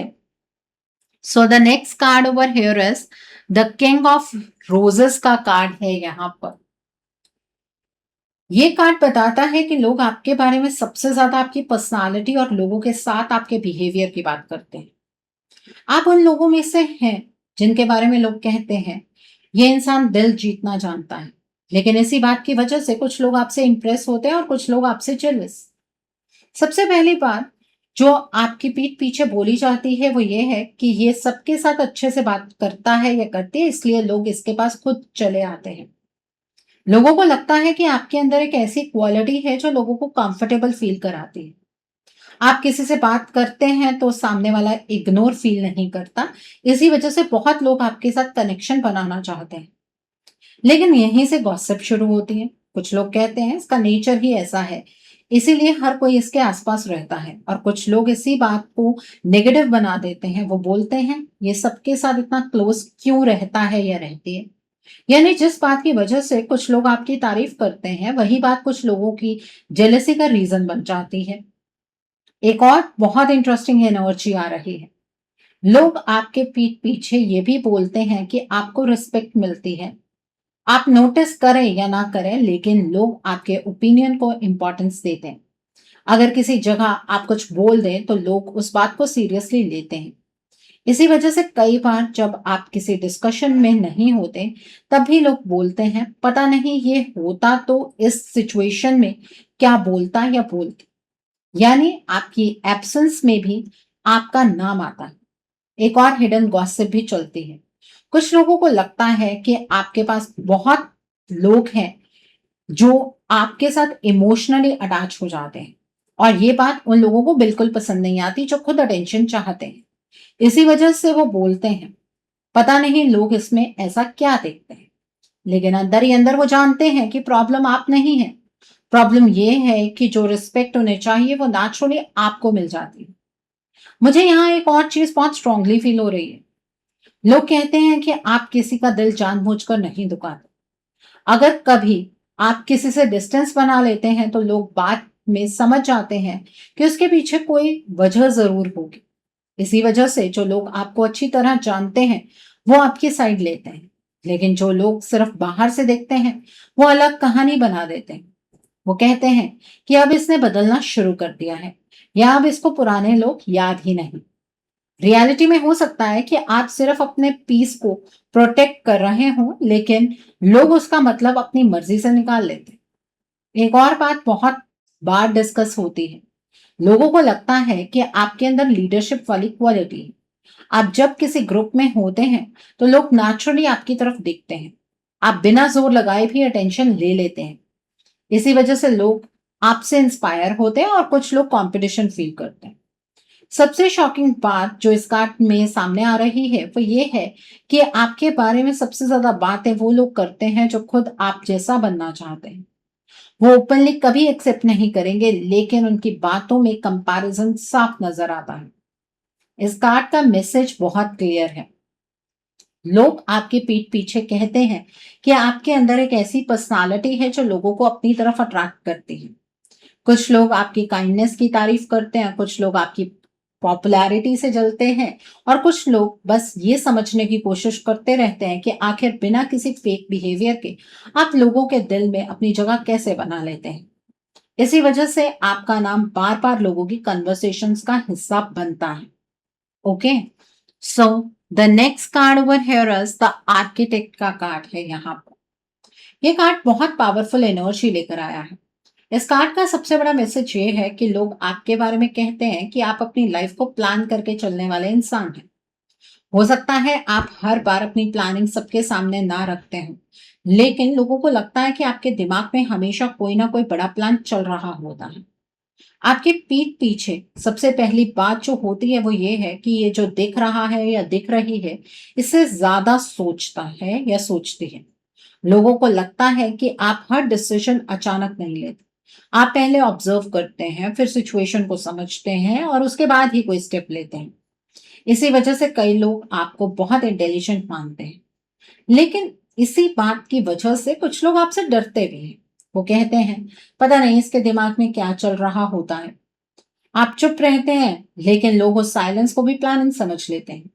Speaker 1: so the next card over here is the king of roses का कार्ड है यहाँ पर। ये कार्ड बताता है कि लोग आपके बारे में सबसे ज्यादा आपकी पर्सनालिटी और लोगों के साथ आपके बिहेवियर की बात करते हैं। आप उन लोगों में से हैं जिनके बारे में लोग कहते हैं, ये इंसान दिल जीतना जानता है। लेकिन इसी बात की वजह से कुछ लोग आपसे इंप्रेस होते हैं और कुछ लोग आपसे जेलस। सबसे पहली बात जो आपकी पीठ पीछे बोली जाती है वो ये है कि ये सबके साथ अच्छे से बात करता है या करती है, इसलिए लोग इसके पास खुद चले आते हैं। लोगों को लगता है कि आपके अंदर एक ऐसी क्वालिटी है जो लोगों को कंफर्टेबल फील कराती है। आप किसी से बात करते हैं तो सामने वाला इग्नोर फील नहीं करता। इसी वजह से बहुत लोग आपके साथ कनेक्शन बनाना चाहते हैं। लेकिन यहीं से गॉसिप शुरू होती है। कुछ लोग कहते हैं इसका नेचर ही ऐसा है, इसीलिए हर कोई इसके आसपास रहता है, और कुछ लोग इसी बात को नेगेटिव बना देते हैं। वो बोलते हैं ये सबके साथ इतना क्लोज क्यों रहता है या रहती है। यानी जिस बात की वजह से कुछ लोग आपकी तारीफ करते हैं, वही बात कुछ लोगों की जेलसी का रीजन बन जाती है। एक और बहुत इंटरेस्टिंग एनर्जी आ रही है। लोग आपके पीठ पीछे ये भी बोलते हैं कि आपको रिस्पेक्ट मिलती है। आप नोटिस करें या ना करें, लेकिन लोग आपके ओपिनियन को इंपॉर्टेंस देते हैं। अगर किसी जगह आप कुछ बोल दें तो लोग उस बात को सीरियसली लेते हैं। इसी वजह से कई बार जब आप किसी डिस्कशन में नहीं होते, तब भी लोग बोलते हैं पता नहीं ये होता तो इस सिचुएशन में क्या बोलता या बोलती। यानी आपकी एब्सेंस में भी आपका नाम आता है। एक और हिडन गॉसिप भी चलती है। कुछ लोगों को लगता है कि आपके पास बहुत लोग हैं जो आपके साथ इमोशनली अटैच हो जाते हैं, और ये बात उन लोगों को बिल्कुल पसंद नहीं आती जो खुद अटेंशन चाहते हैं। इसी वजह से वो बोलते हैं पता नहीं लोग इसमें ऐसा क्या देखते हैं। लेकिन अंदर ही अंदर वो जानते हैं कि प्रॉब्लम आप नहीं है। प्रॉब्लम ये है कि जो रिस्पेक्ट उन्हें चाहिए वो नेचुरली आपको मिल जाती है। मुझे यहाँ एक और चीज बहुत स्ट्रांगली फील हो रही है। लोग कहते हैं कि आप किसी का दिल जानबूझकर नहीं दुखाते। अगर कभी आप किसी से डिस्टेंस बना लेते हैं तो लोग बात में समझ जाते हैं कि उसके पीछे कोई वजह जरूर होगी। इसी वजह से जो लोग आपको अच्छी तरह जानते हैं वो आपकी साइड लेते हैं, लेकिन जो लोग सिर्फ बाहर से देखते हैं वो अलग कहानी बना देते हैं। वो कहते हैं कि अब इसने बदलना शुरू कर दिया है, या अब इसको पुराने लोग याद ही नहीं। रियलिटी में हो सकता है कि आप सिर्फ अपने पीस को प्रोटेक्ट कर रहे हो, लेकिन लोग उसका मतलब अपनी मर्जी से निकाल लेते हैं। एक और बात बहुत बार डिस्कस होती है। लोगों को लगता है कि आपके अंदर लीडरशिप वाली क्वालिटी है। आप जब किसी ग्रुप में होते हैं तो लोग नेचुरली आपकी तरफ देखते हैं। आप बिना जोर लगाए भी अटेंशन ले लेते हैं। इसी वजह से लोग आपसे इंस्पायर होते हैं और कुछ लोग कंपटीशन फील करते हैं। सबसे शॉकिंग बात जो इस कार्ड में सामने आ रही है वो ये है कि आपके बारे में सबसे ज्यादा बातें वो लोग करते हैं जो खुद आप जैसा बनना चाहते हैं। वो ओपनली कभी एक्सेप्ट नहीं करेंगे, लेकिन उनकी बातों में कंपैरिजन साफ नजर आता है। इस कार्ड का मैसेज बहुत क्लियर है। लोग आपके पीठ पीछे कहते हैं कि आपके अंदर एक ऐसी पर्सनालिटी है जो लोगों को अपनी तरफ अट्रैक्ट करती है। कुछ लोग आपकी काइंडनेस की तारीफ करते हैं, कुछ लोग आपकी पॉपुलैरिटी से जलते हैं, और कुछ लोग बस ये समझने की कोशिश करते रहते हैं कि आखिर बिना किसी फेक बिहेवियर के आप लोगों के दिल में अपनी जगह कैसे बना लेते हैं। इसी वजह से आपका नाम बार बार लोगों की कन्वर्सेशंस का हिस्सा बनता है। Okay, so the next card over here is the architect का कार्ड है। यहाँ पर ये कार्ड बहुत पावरफुल एनर्जी लेकर आया है। इस कार्ड का सबसे बड़ा मैसेज ये है कि लोग आपके बारे में कहते हैं कि आप अपनी लाइफ को प्लान करके चलने वाले इंसान हैं। हो सकता है आप हर बार अपनी प्लानिंग सबके सामने ना रखते हो, लेकिन लोगों को लगता है कि आपके दिमाग में हमेशा कोई ना कोई बड़ा प्लान चल रहा होता है। आपके पीठ पीछे सबसे पहली बात जो होती है वो ये है कि ये जो दिख रहा है या दिख रही है, इससे ज्यादा सोचता है या सोचती है। लोगों को लगता है कि आप हर डिसीजन अचानक नहीं लेते। आप पहले ऑब्जर्व करते हैं, फिर सिचुएशन को समझते हैं और उसके बाद ही कोई स्टेप लेते हैं। इसी वजह से कई लोग आपको बहुत इंटेलिजेंट मानते हैं, लेकिन इसी बात की वजह से कुछ लोग आपसे डरते भी हैं। वो कहते हैं पता नहीं इसके दिमाग में क्या चल रहा होता है। आप चुप रहते हैं, लेकिन लोग उस साइलेंस को भी प्लानिंग समझ लेते हैं।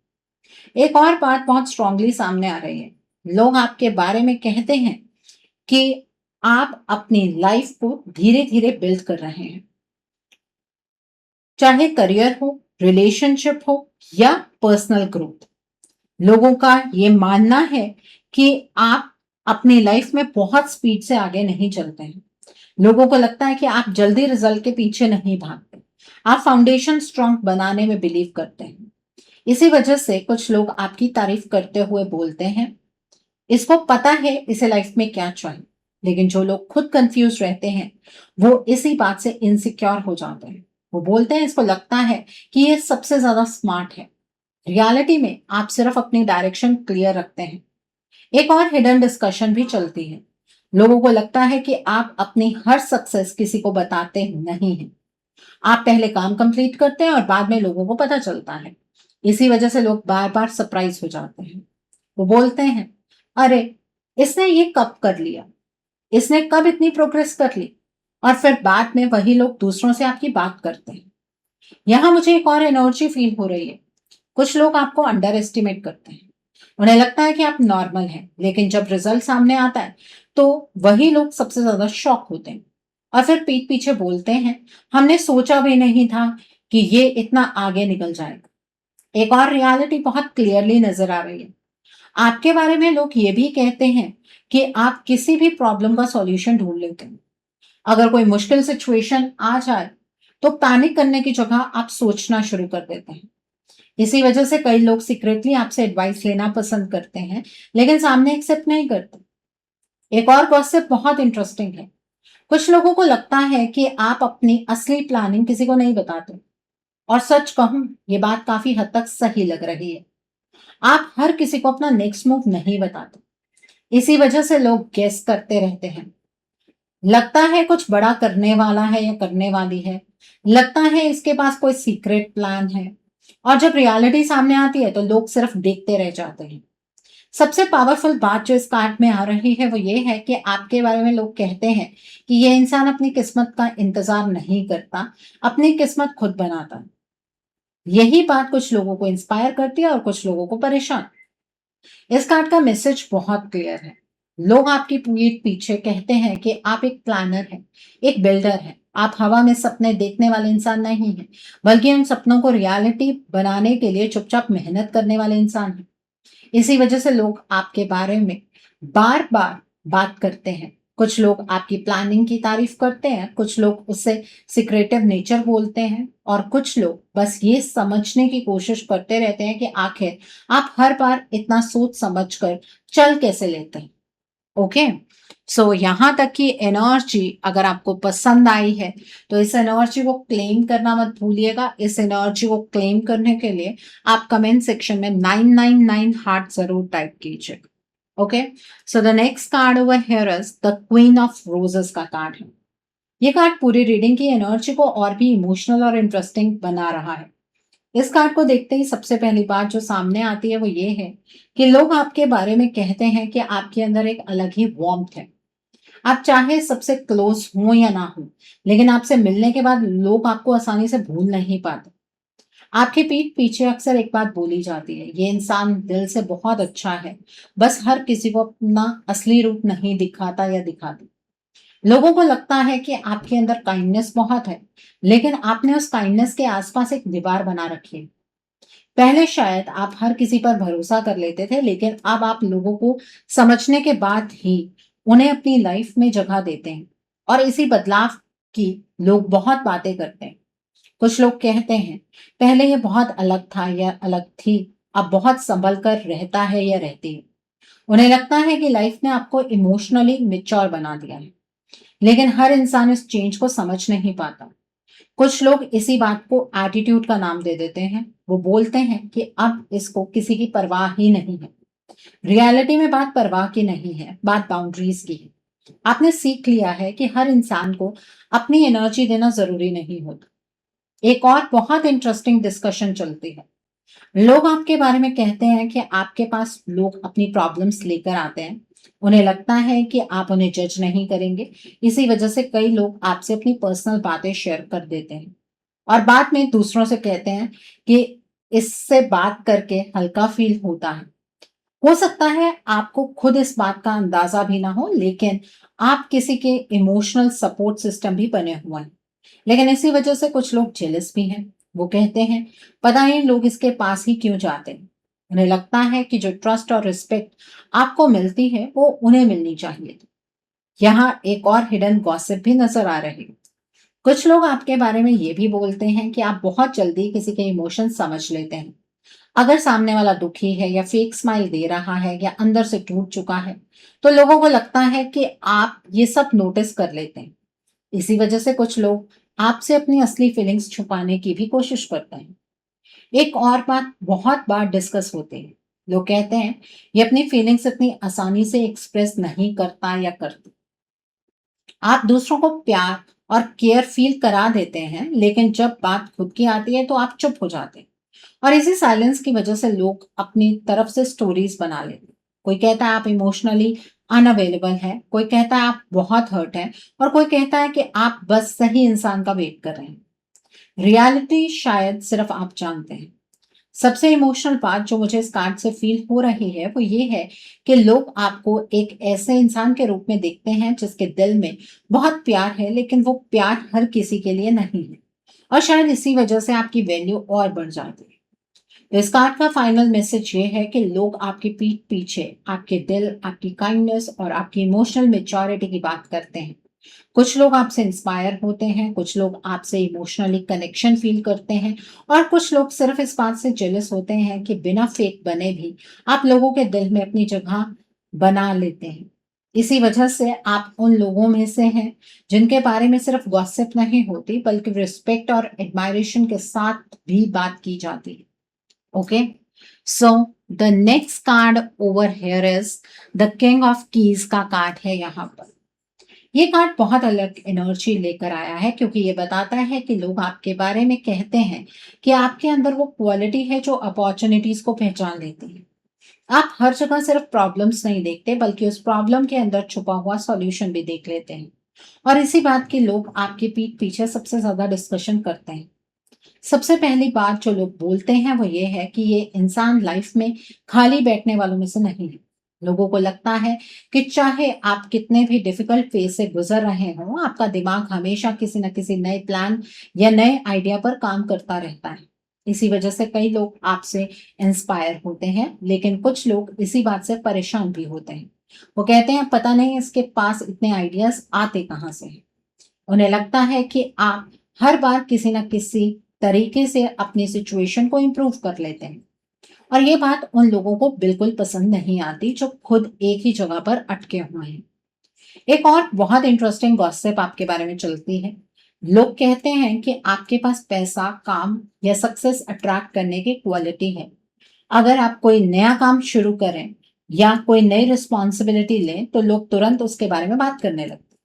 Speaker 1: एक और बात बहुत स्ट्रांगली सामने आ रही है। लोग आपके बारे में कहते हैं कि आप अपनी लाइफ को धीरे धीरे बिल्ड कर रहे हैं, चाहे करियर हो, रिलेशनशिप हो या पर्सनल ग्रोथ। लोगों का ये मानना है कि आप अपनी लाइफ में बहुत स्पीड से आगे नहीं चलते हैं। लोगों को लगता है कि आप जल्दी रिजल्ट के पीछे नहीं भागते। आप फाउंडेशन स्ट्रांग बनाने में बिलीव करते हैं। इसी वजह से कुछ लोग आपकी तारीफ करते हुए बोलते हैं इसको पता है इसे लाइफ में क्या चाहिए। लेकिन जो लोग खुद कंफ्यूज रहते हैं वो इसी बात से इनसिक्योर हो जाते हैं। वो बोलते हैं इसको लगता है कि ये सबसे ज्यादा स्मार्ट है। रियलिटी में आप सिर्फ अपनी डायरेक्शन क्लियर रखते हैं। एक और हिडन डिस्कशन भी चलती है। लोगों को लगता है कि आप अपनी हर सक्सेस किसी को बताते नहीं हैं। आप पहले काम कंप्लीट करते हैं और बाद में लोगों को पता चलता है। इसी वजह से लोग बार बार सरप्राइज हो जाते हैं। वो बोलते हैं अरे इसने ये कब कर लिया, इसने कब इतनी प्रोग्रेस कर ली, और फिर बाद में वही लोग दूसरों से आपकी बात करते हैं। यहां मुझे एक और एनर्जी फील हो रही है। कुछ लोग आपको अंडर एस्टिमेट करते हैं। उन्हें लगता है कि आप नॉर्मल हैं, लेकिन जब रिजल्ट सामने आता है तो वही लोग सबसे ज्यादा शॉक होते हैं और फिर पीठ पीछे बोलते हैं हमने सोचा भी नहीं था कि ये इतना आगे निकल जाएगा। एक और रियलिटी बहुत क्लियरली नजर आ रही है। आपके बारे में लोग ये भी कहते हैं कि आप किसी भी प्रॉब्लम का सॉल्यूशन ढूंढ लेते हैं। अगर कोई मुश्किल सिचुएशन आ जाए तो पैनिक करने की जगह आप सोचना शुरू कर देते हैं। इसी वजह से कई लोग सीक्रेटली आपसे एडवाइस लेना पसंद करते हैं, लेकिन सामने एक्सेप्ट नहीं करते। एक और गॉसिप बहुत इंटरेस्टिंग है। कुछ लोगों को लगता है कि आप अपनी असली प्लानिंग किसी को नहीं बताते, और सच कहूं ये बात काफी हद तक सही लग रही है। आप हर किसी को अपना नेक्स्ट मूव नहीं बताते। इसी वजह से लोग गेस करते रहते हैं। लगता है कुछ बड़ा करने वाला है या करने वाली है, लगता है इसके पास कोई सीक्रेट प्लान है, और जब रियलिटी सामने आती है तो लोग सिर्फ देखते रह जाते हैं। सबसे पावरफुल बात जो इस कार्ड में आ रही है वो ये है कि आपके बारे में लोग कहते हैं कि ये इंसान अपनी किस्मत का इंतजार नहीं करता, अपनी किस्मत खुद बनाता है। यही बात कुछ लोगों को इंस्पायर करती है और कुछ लोगों को परेशान। इस कार्ड का मैसेज बहुत क्लियर है। लोग आपकी पीठ पीछे कहते हैं कि आप एक प्लानर हैं, एक बिल्डर हैं। आप हवा में सपने देखने वाले इंसान नहीं हैं, बल्कि उन सपनों को रियलिटी बनाने के लिए चुपचाप मेहनत करने वाले इंसान हैं। इसी वजह से लोग आपके बारे में बार बार बात करते हैं। कुछ लोग आपकी प्लानिंग की तारीफ करते हैं, कुछ लोग उससे सिक्रेटिव नेचर बोलते हैं, और कुछ लोग बस ये समझने की कोशिश करते रहते हैं कि आखिर आप हर बार इतना सोच समझ कर चल कैसे लेते हैं। ओके, सो यहां तक की एनर्जी अगर आपको पसंद आई है तो इस एनर्जी को क्लेम करना मत भूलिएगा। इस एनर्जी को क्लेम करने के लिए आप कमेंट सेक्शन में 999 हार्ट जरूर टाइप कीजिएगा। Okay, so the next card over here is the queen of roses का कार्ड है। ये कार्ड पूरी रीडिंग की एनर्जी को और भी इमोशनल और इंटरेस्टिंग बना रहा है। इस कार्ड को देखते ही सबसे पहली बात जो सामने आती है वो ये है कि लोग आपके बारे में कहते हैं कि आपके अंदर एक अलग ही वार्मथ है। आप चाहे सबसे क्लोज हो या ना हो, लेकिन आपसे मिलने के बाद लोग आपको आसानी से भूल नहीं पाते। आपके पीठ पीछे अक्सर एक बात बोली जाती है, ये इंसान दिल से बहुत अच्छा है, बस हर किसी को अपना असली रूप नहीं दिखाता या दिखाती। लोगों को लगता है कि आपके अंदर काइंडनेस बहुत है, लेकिन आपने उस काइंडनेस के आसपास एक दीवार बना रखी है। पहले शायद आप हर किसी पर भरोसा कर लेते थे, लेकिन अब आप लोगों को समझने के बाद ही उन्हें अपनी लाइफ में जगह देते हैं। और इसी बदलाव की लोग बहुत बातें करते हैं। कुछ लोग कहते हैं, पहले ये बहुत अलग था या अलग थी, अब बहुत संभल कर रहता है या रहती है। उन्हें लगता है कि लाइफ ने आपको इमोशनली मेच्योर बना दिया है, लेकिन हर इंसान इस चेंज को समझ नहीं पाता। कुछ लोग इसी बात को एटीट्यूड का नाम दे देते हैं। वो बोलते हैं कि अब इसको किसी की परवाह ही नहीं है। रियलिटी में बात परवाह की नहीं है, बात बाउंड्रीज की है। आपने सीख लिया है कि हर इंसान को अपनी एनर्जी देना जरूरी नहीं होता। एक और बहुत इंटरेस्टिंग डिस्कशन चलती है। लोग आपके बारे में कहते हैं कि आपके पास लोग अपनी प्रॉब्लम्स लेकर आते हैं। उन्हें लगता है कि आप उन्हें जज नहीं करेंगे। इसी वजह से कई लोग आपसे अपनी पर्सनल बातें शेयर कर देते हैं और बाद में दूसरों से कहते हैं कि इससे बात करके हल्का फील होता है। हो सकता है आपको खुद इस बात का अंदाजा भी ना हो, लेकिन आप किसी के इमोशनल सपोर्ट सिस्टम भी बने हुए हैं। लेकिन इसी वजह से कुछ लोग जेलस भी हैं। वो कहते हैं, पता नहीं लोग इसके पास ही क्यों जाते हैं। उन्हें लगता है कि जो ट्रस्ट और रिस्पेक्ट आपको मिलती है वो उन्हें मिलनी चाहिए। यहाँ एक और हिडन गॉसिप भी नजर आ रही है। कुछ लोग आपके बारे में ये भी बोलते हैं कि आप बहुत जल्दी किसी के इमोशन समझ लेते हैं। अगर सामने वाला दुखी है या फेक स्माइल दे रहा है या अंदर से टूट चुका है, तो लोगों को लगता है कि आप ये सब नोटिस कर लेते हैं। इसी वजह से कुछ लोग आपसे अपनी असली फीलिंग्स छुपाने की भी कोशिश करते हैं। एक और बात बहुत बार डिस्कस होती है। लोग कहते हैं ये अपनी फीलिंग्स इतनी आसानी से एक्सप्रेस नहीं करता या करती। आप दूसरों को प्यार और केयर फील करा देते हैं, लेकिन जब बात खुद की आती है तो आप चुप हो जाते हैं। और इसी साइलेंस की वजह से लोग अपनी तरफ से स्टोरीज बना लेते हैं। कोई कहता है आप इमोशनली अनअवेलेबल है, कोई कहता है आप बहुत हर्ट है, और कोई कहता है कि आप बस सही इंसान का वेट कर रहे हैं। रियलिटी शायद सिर्फ आप जानते हैं। सबसे इमोशनल बात जो मुझे इस कार्ड से फील हो रही है वो ये है कि लोग आपको एक ऐसे इंसान के रूप में देखते हैं जिसके दिल में बहुत प्यार है, लेकिन वो प्यार हर किसी के लिए नहीं है। और शायद इसी वजह से आपकी वैल्यू और बढ़ जाती है। तो इस कार्ड का फाइनल मैसेज ये है कि लोग आपके पीठ पीछे आपके दिल, आपकी काइंडनेस और आपकी इमोशनल मेच्योरिटी की बात करते हैं। कुछ लोग आपसे इंस्पायर होते हैं, कुछ लोग आपसे इमोशनली कनेक्शन फील करते हैं, और कुछ लोग सिर्फ इस बात से जेलस होते हैं कि बिना फेक बने भी आप लोगों के दिल में अपनी जगह बना लेते हैं। इसी वजह से आप उन लोगों में से हैं जिनके बारे में सिर्फ गॉसिप नहीं होती, बल्कि रिस्पेक्ट और एडमायरेशन के साथ भी बात की जाती है। Okay, so the next card over here is the king of keys का कार्ड है। यहाँ पर ये कार्ड बहुत अलग एनर्जी लेकर आया है, क्योंकि ये बताता है कि लोग आपके बारे में कहते हैं कि आपके अंदर वो क्वालिटी है जो अपॉर्चुनिटीज को पहचान लेती है। आप हर जगह सिर्फ प्रॉब्लम्स नहीं देखते, बल्कि उस प्रॉब्लम के अंदर छुपा हुआ सॉल्यूशन भी देख लेते हैं। और इसी बात की लोग आपके पीठ पीछे सबसे ज्यादा डिस्कशन करते हैं। सबसे पहली बात जो लोग बोलते हैं वो ये है कि ये इंसान लाइफ में खाली बैठने वालों में से नहीं है। लोगों को लगता है कि चाहे आप कितने भी डिफिकल्ट फेज से गुजर रहे हों, आपका दिमाग हमेशा किसी न किसी नए प्लान या नए आइडिया पर काम करता रहता है। इसी वजह से कई लोग आपसे इंस्पायर होते हैं, लेकिन कुछ लोग इसी बात से परेशान भी होते हैं। वो कहते हैं पता नहीं इसके पास इतने आइडियाज आते कहाँ से हैं। उन्हें लगता है कि आप हर बार किसी न किसी तरीके से अपनी सिचुएशन को इम्प्रूव कर लेते हैं, और ये बात उन लोगों को बिल्कुल पसंद नहीं आती जो खुद एक ही जगह पर अटके हुए हैं। एक और बहुत इंटरेस्टिंग गॉसिप आपके बारे में चलती है। लोग कहते हैं कि आपके पास पैसा, काम या सक्सेस अट्रैक्ट करने की क्वालिटी है। अगर आप कोई नया काम शुरू करें या कोई नई रिस्पॉन्सिबिलिटी लें तो लोग तुरंत उसके बारे में बात करने लगते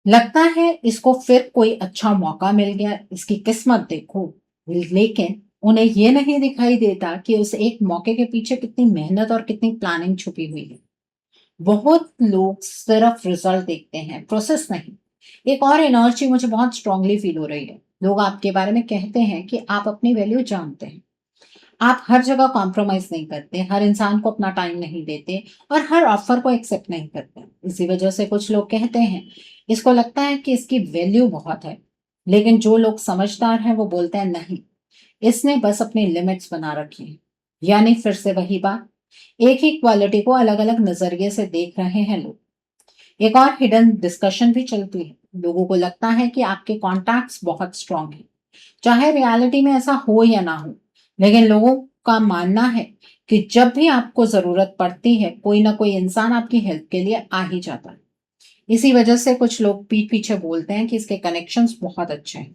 Speaker 1: हैं। लगता है इसको फिर कोई अच्छा मौका मिल गया, इसकी किस्मत देखो। लेकिन उन्हें ये नहीं दिखाई देता कि उस एक मौके के पीछे कितनी मेहनत और कितनी प्लानिंग छुपी हुई है। बहुत लोग सिर्फ रिजल्ट देखते हैं, प्रोसेस नहीं। एक और एनर्जी मुझे बहुत स्ट्रांगली फील हो रही है। लोग आपके बारे में कहते हैं कि आप अपनी वैल्यू जानते हैं, आप हर जगह कॉम्प्रोमाइज नहीं करते, हर इंसान को अपना टाइम नहीं देते और हर ऑफर को एक्सेप्ट नहीं करते। इसी वजह से कुछ लोग कहते हैं, इसको लगता है कि इसकी वैल्यू बहुत है। लेकिन जो लोग समझदार हैं वो बोलते हैं नहीं, इसने बस अपनी लिमिट्स बना रखी है। यानी फिर से वही बात, एक ही क्वालिटी को अलग अलग नजरिए से देख रहे हैं लोग। एक और हिडन डिस्कशन भी चलती है। लोगों को लगता है कि आपके कॉन्टैक्ट्स बहुत स्ट्रांग हैं, चाहे रियलिटी में ऐसा हो या ना हो। लेकिन लोगों का मानना है कि जब भी आपको जरूरत पड़ती है कोई ना कोई इंसान आपकी हेल्प के लिए आ ही जाता है। इसी वजह से कुछ लोग पीठ पीछे बोलते हैं कि इसके कनेक्शंस बहुत अच्छे हैं,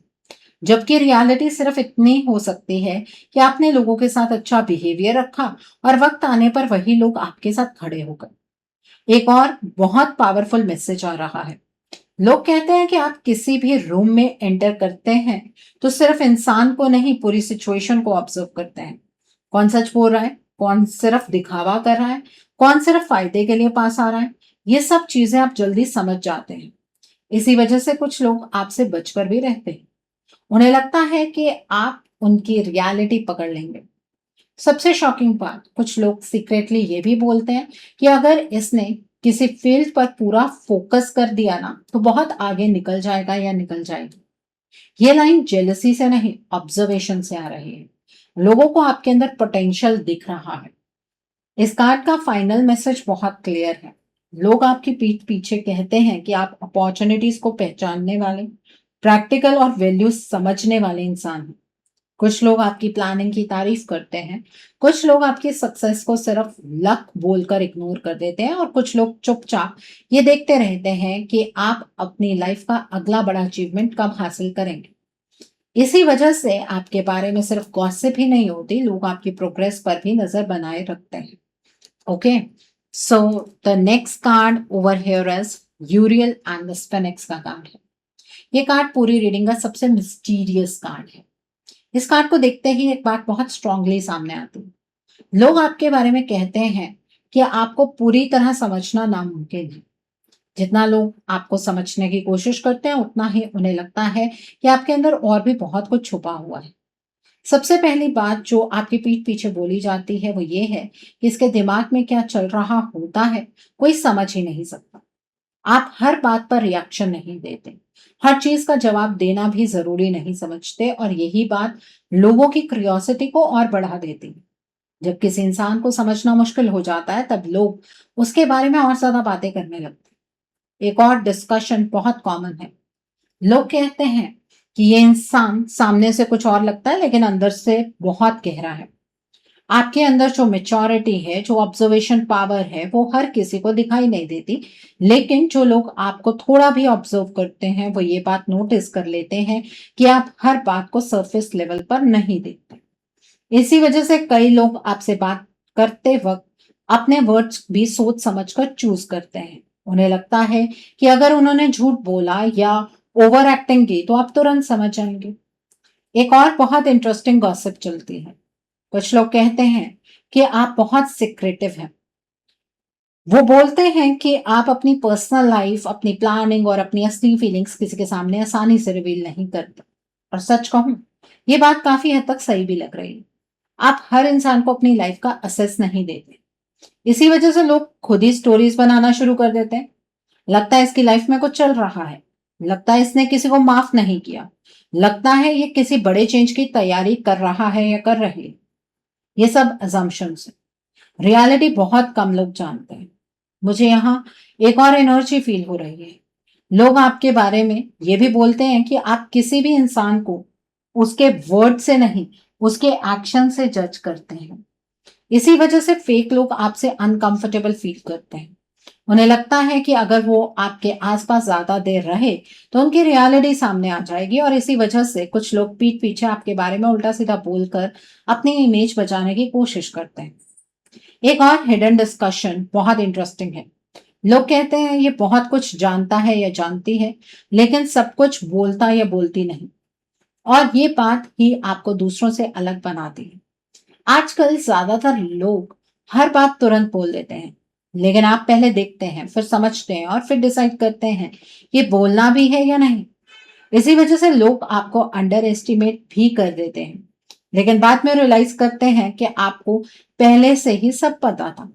Speaker 1: जबकि रियलिटी सिर्फ इतनी हो सकती है कि आपने लोगों के साथ अच्छा बिहेवियर रखा और वक्त आने पर वही लोग आपके साथ खड़े हो गए। एक और बहुत पावरफुल मैसेज आ रहा है। लोग कहते हैं कि आप किसी भी रूम में एंटर करते हैं तो सिर्फ इंसान को नहीं, पूरी सिचुएशन को ऑब्जर्व करते हैं। कौन सच बोल रहा है, कौन सिर्फ दिखावा कर रहा है, कौन सिर्फ फायदे के लिए पास आ रहा है, ये सब चीजें आप जल्दी समझ जाते हैं। इसी वजह से कुछ लोग आपसे बचकर भी रहते हैं। उन्हें लगता है कि आप उनकी रियलिटी पकड़ लेंगे। सबसे शॉकिंग बात, कुछ लोग सीक्रेटली ये भी बोलते हैं कि अगर इसने किसी फील्ड पर पूरा फोकस कर दिया ना तो बहुत आगे निकल जाएगा या निकल जाएगी। ये लाइन जेलसी से नहीं, ऑब्जर्वेशन से आ रही है। लोगों को आपके अंदर पोटेंशियल दिख रहा है। इस कार्ड का फाइनल मैसेज बहुत क्लियर है। लोग आपकी पीठ पीछे कहते हैं कि आप अपॉर्चुनिटीज को पहचानने वाले, प्रैक्टिकल और वैल्यूज समझने वाले इंसान हैं। कुछ लोग आपकी प्लानिंग की तारीफ करते हैं, कुछ लोग आपकी सक्सेस को सिर्फ लक बोलकर इग्नोर कर देते हैं और कुछ लोग चुपचाप ये देखते रहते हैं कि आप अपनी लाइफ का अगला बड़ा अचीवमेंट कब हासिल करेंगे। इसी वजह से आपके बारे में सिर्फ गॉसिप ही नहीं होती, लोग आपकी प्रोग्रेस पर भी नजर बनाए रखते हैं। Okay, so the next card over here is Uriel and the sphinx का कार्ड है। ये कार्ड पूरी रीडिंग का सबसे मिस्टीरियस कार्ड है। इस कार्ड को देखते ही एक बात बहुत स्ट्रांगली सामने आती है। लोग आपके बारे में कहते हैं कि आपको पूरी तरह समझना नामुमकिन है। जितना लोग आपको समझने की कोशिश करते हैं उतना ही उन्हें लगता है कि आपके अंदर और भी बहुत कुछ छुपा हुआ है। सबसे पहली बात जो आपकी पीठ पीछे बोली जाती है वो ये है कि इसके दिमाग में क्या चल रहा होता है कोई समझ ही नहीं सकता। आप हर बात पर रिएक्शन नहीं देते, हर चीज का जवाब देना भी जरूरी नहीं समझते और यही बात लोगों की क्यूरियोसिटी को और बढ़ा देती है। जब किसी इंसान को समझना मुश्किल हो जाता है तब लोग उसके बारे में और ज्यादा बातें करने लगते हैं। एक और डिस्कशन बहुत कॉमन है। लोग कहते हैं कि ये इंसान सामने से कुछ और लगता है लेकिन अंदर से बहुत गहरा है। आपके अंदर जो मेच्योरिटी है, जो ऑब्जर्वेशन पावर है, वो हर किसी को दिखाई नहीं देती। लेकिन जो लोग आपको थोड़ा भी ऑब्जर्व करते हैं वो ये बात नोटिस कर लेते हैं कि आप हर बात को सरफेस लेवल पर नहीं देखते। इसी वजह से कई लोग आपसे बात करते वक्त अपने वर्ड्स भी सोच समझकर चूज करते हैं। उन्हें लगता है कि अगर उन्होंने झूठ बोला या ओवर एक्टिंग की तो आप तुरंत समझ जाएंगे। एक और बहुत इंटरेस्टिंग गॉसिप चलती है। कुछ लोग कहते हैं कि आप बहुत सिक्रेटिव हैं। वो बोलते हैं कि आप अपनी पर्सनल लाइफ, अपनी प्लानिंग और अपनी असली फीलिंग्स किसी के सामने आसानी से रिवील नहीं करते। और सच कहूं, ये बात काफी हद तक सही भी लग रही है। आप हर इंसान को अपनी लाइफ का असेस नहीं देते। इसी वजह से लोग खुद ही स्टोरीज बनाना शुरू कर देते हैं। लगता है इसकी लाइफ में कुछ चल रहा है, लगता है इसने किसी को माफ नहीं किया, लगता है ये किसी बड़े चेंज की तैयारी कर रहा है या कर रही है। ये सब अजम्पशंस है, रियलिटी बहुत कम लोग जानते हैं। मुझे यहाँ एक और एनर्जी फील हो रही है। लोग आपके बारे में ये भी बोलते हैं कि आप किसी भी इंसान को उसके वर्ड से नहीं, उसके एक्शन से जज करते हैं। इसी वजह से फेक लोग आपसे अनकंफर्टेबल फील करते हैं। उन्हें लगता है कि अगर वो आपके आसपास ज्यादा देर रहे तो उनकी रियलिटी सामने आ जाएगी और इसी वजह से कुछ लोग पीठ पीछे आपके बारे में उल्टा सीधा बोलकर अपनी इमेज बचाने की कोशिश करते हैं। एक और हिडन डिस्कशन बहुत इंटरेस्टिंग है। लोग कहते हैं ये बहुत कुछ जानता है या जानती है, लेकिन सब कुछ बोलता या बोलती नहीं, और ये बात ही आपको दूसरों से अलग बनाती है। आजकल ज्यादातर लोग हर बात तुरंत बोल देते हैं, लेकिन आप पहले देखते हैं, फिर समझते हैं और फिर डिसाइड करते हैं ये बोलना भी है या नहीं। इसी वजह से लोग आपको अंडर एस्टिमेट भी कर देते हैं, लेकिन बाद में रियलाइज करते हैं कि आपको पहले से ही सब पता था।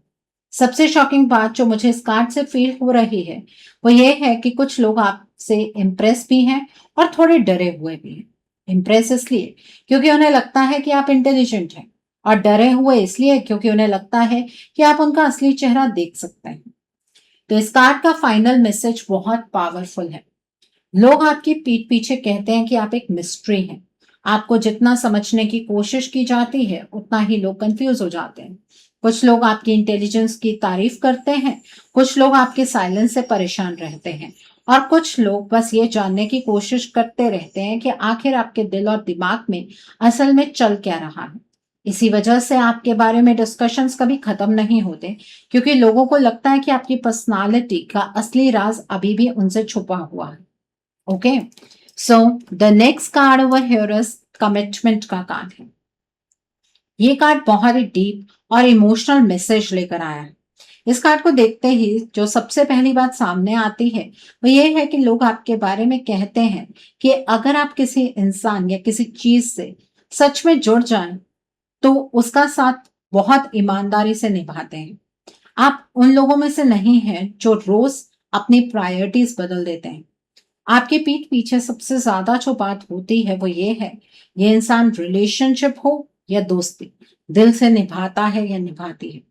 Speaker 1: सबसे शॉकिंग बात जो मुझे इस कार्ड से फील हो रही है, वो ये है कि कुछ लोग आपसे इम्प्रेस भी हैं और थोड़े डरे हुए भी हैं। इम्प्रेस इसलिए क्योंकि उन्हें लगता है कि आप इंटेलिजेंट हैं, और डरे हुए इसलिए क्योंकि उन्हें लगता है कि आप उनका असली चेहरा देख सकते हैं। तो इस कार्ड का फाइनल मैसेज बहुत पावरफुल है। लोग आपकी पीठ पीछे कहते हैं कि आप एक मिस्ट्री हैं। आपको जितना समझने की कोशिश की जाती है, उतना ही लोग कंफ्यूज हो जाते हैं। कुछ लोग आपकी इंटेलिजेंस की तारीफ करते हैं, कुछ लोग आपके साइलेंस से परेशान रहते हैं, और कुछ लोग बस ये जानने की कोशिश करते रहते हैं कि आखिर आपके दिल और दिमाग में असल में चल क्या रहा है। इसी वजह से आपके बारे में डिस्कशंस कभी खत्म नहीं होते, क्योंकि लोगों को लगता है कि आपकी पर्सनालिटी का असली राज अभी भी उनसे छुपा हुआ है। Okay, so the next card over here is commitment का कार्ड है। ये कार्ड बहुत ही डीप और इमोशनल मैसेज लेकर आया है। इस कार्ड को देखते ही जो सबसे पहली बात सामने आती है, वो ये है कि लोग आपके बारे में कहते हैं कि अगर आप किसी इंसान या किसी चीज से सच में जुड़ जाएं, तो उसका साथ बहुत ईमानदारी से निभाते हैं। आप उन लोगों में से नहीं हैं जो रोज अपनी प्रायोरिटीज बदल देते हैं। आपके पीठ पीछे सबसे ज्यादा जो बात होती है वो ये है, ये इंसान रिलेशनशिप हो या दोस्ती, दिल से निभाता है या निभाती है।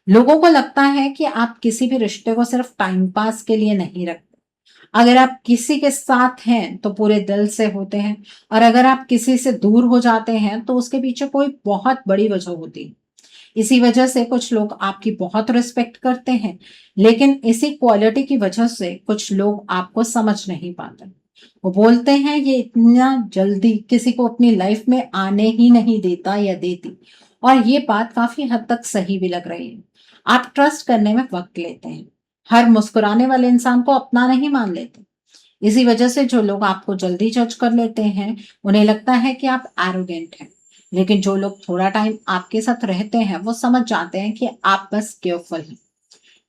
Speaker 1: लोगों को लगता है कि आप किसी भी रिश्ते को सिर्फ टाइम पास के लिए नहीं रखते। अगर आप किसी के साथ हैं तो पूरे दिल से होते हैं, और अगर आप किसी से दूर हो जाते हैं तो उसके पीछे कोई बहुत बड़ी वजह होती है। इसी वजह से कुछ लोग आपकी बहुत रिस्पेक्ट करते हैं, लेकिन इसी क्वालिटी की वजह से कुछ लोग आपको समझ नहीं पाते। वो बोलते हैं ये इतना जल्दी किसी को अपनी लाइफ में आने ही नहीं देता या देती, और ये बात काफी हद तक सही भी लग रही है। आप ट्रस्ट करने में वक्त लेते हैं, हर मुस्कुराने वाले इंसान को अपना नहीं मान लेते। इसी वजह से जो लोग आपको जल्दी जज कर लेते हैं, उन्हें लगता है कि आप एरोगेंट हैं। लेकिन जो लोग थोड़ा टाइम आपके साथ रहते हैं, वो समझ जाते हैं कि आप बस केयरफुल हैं।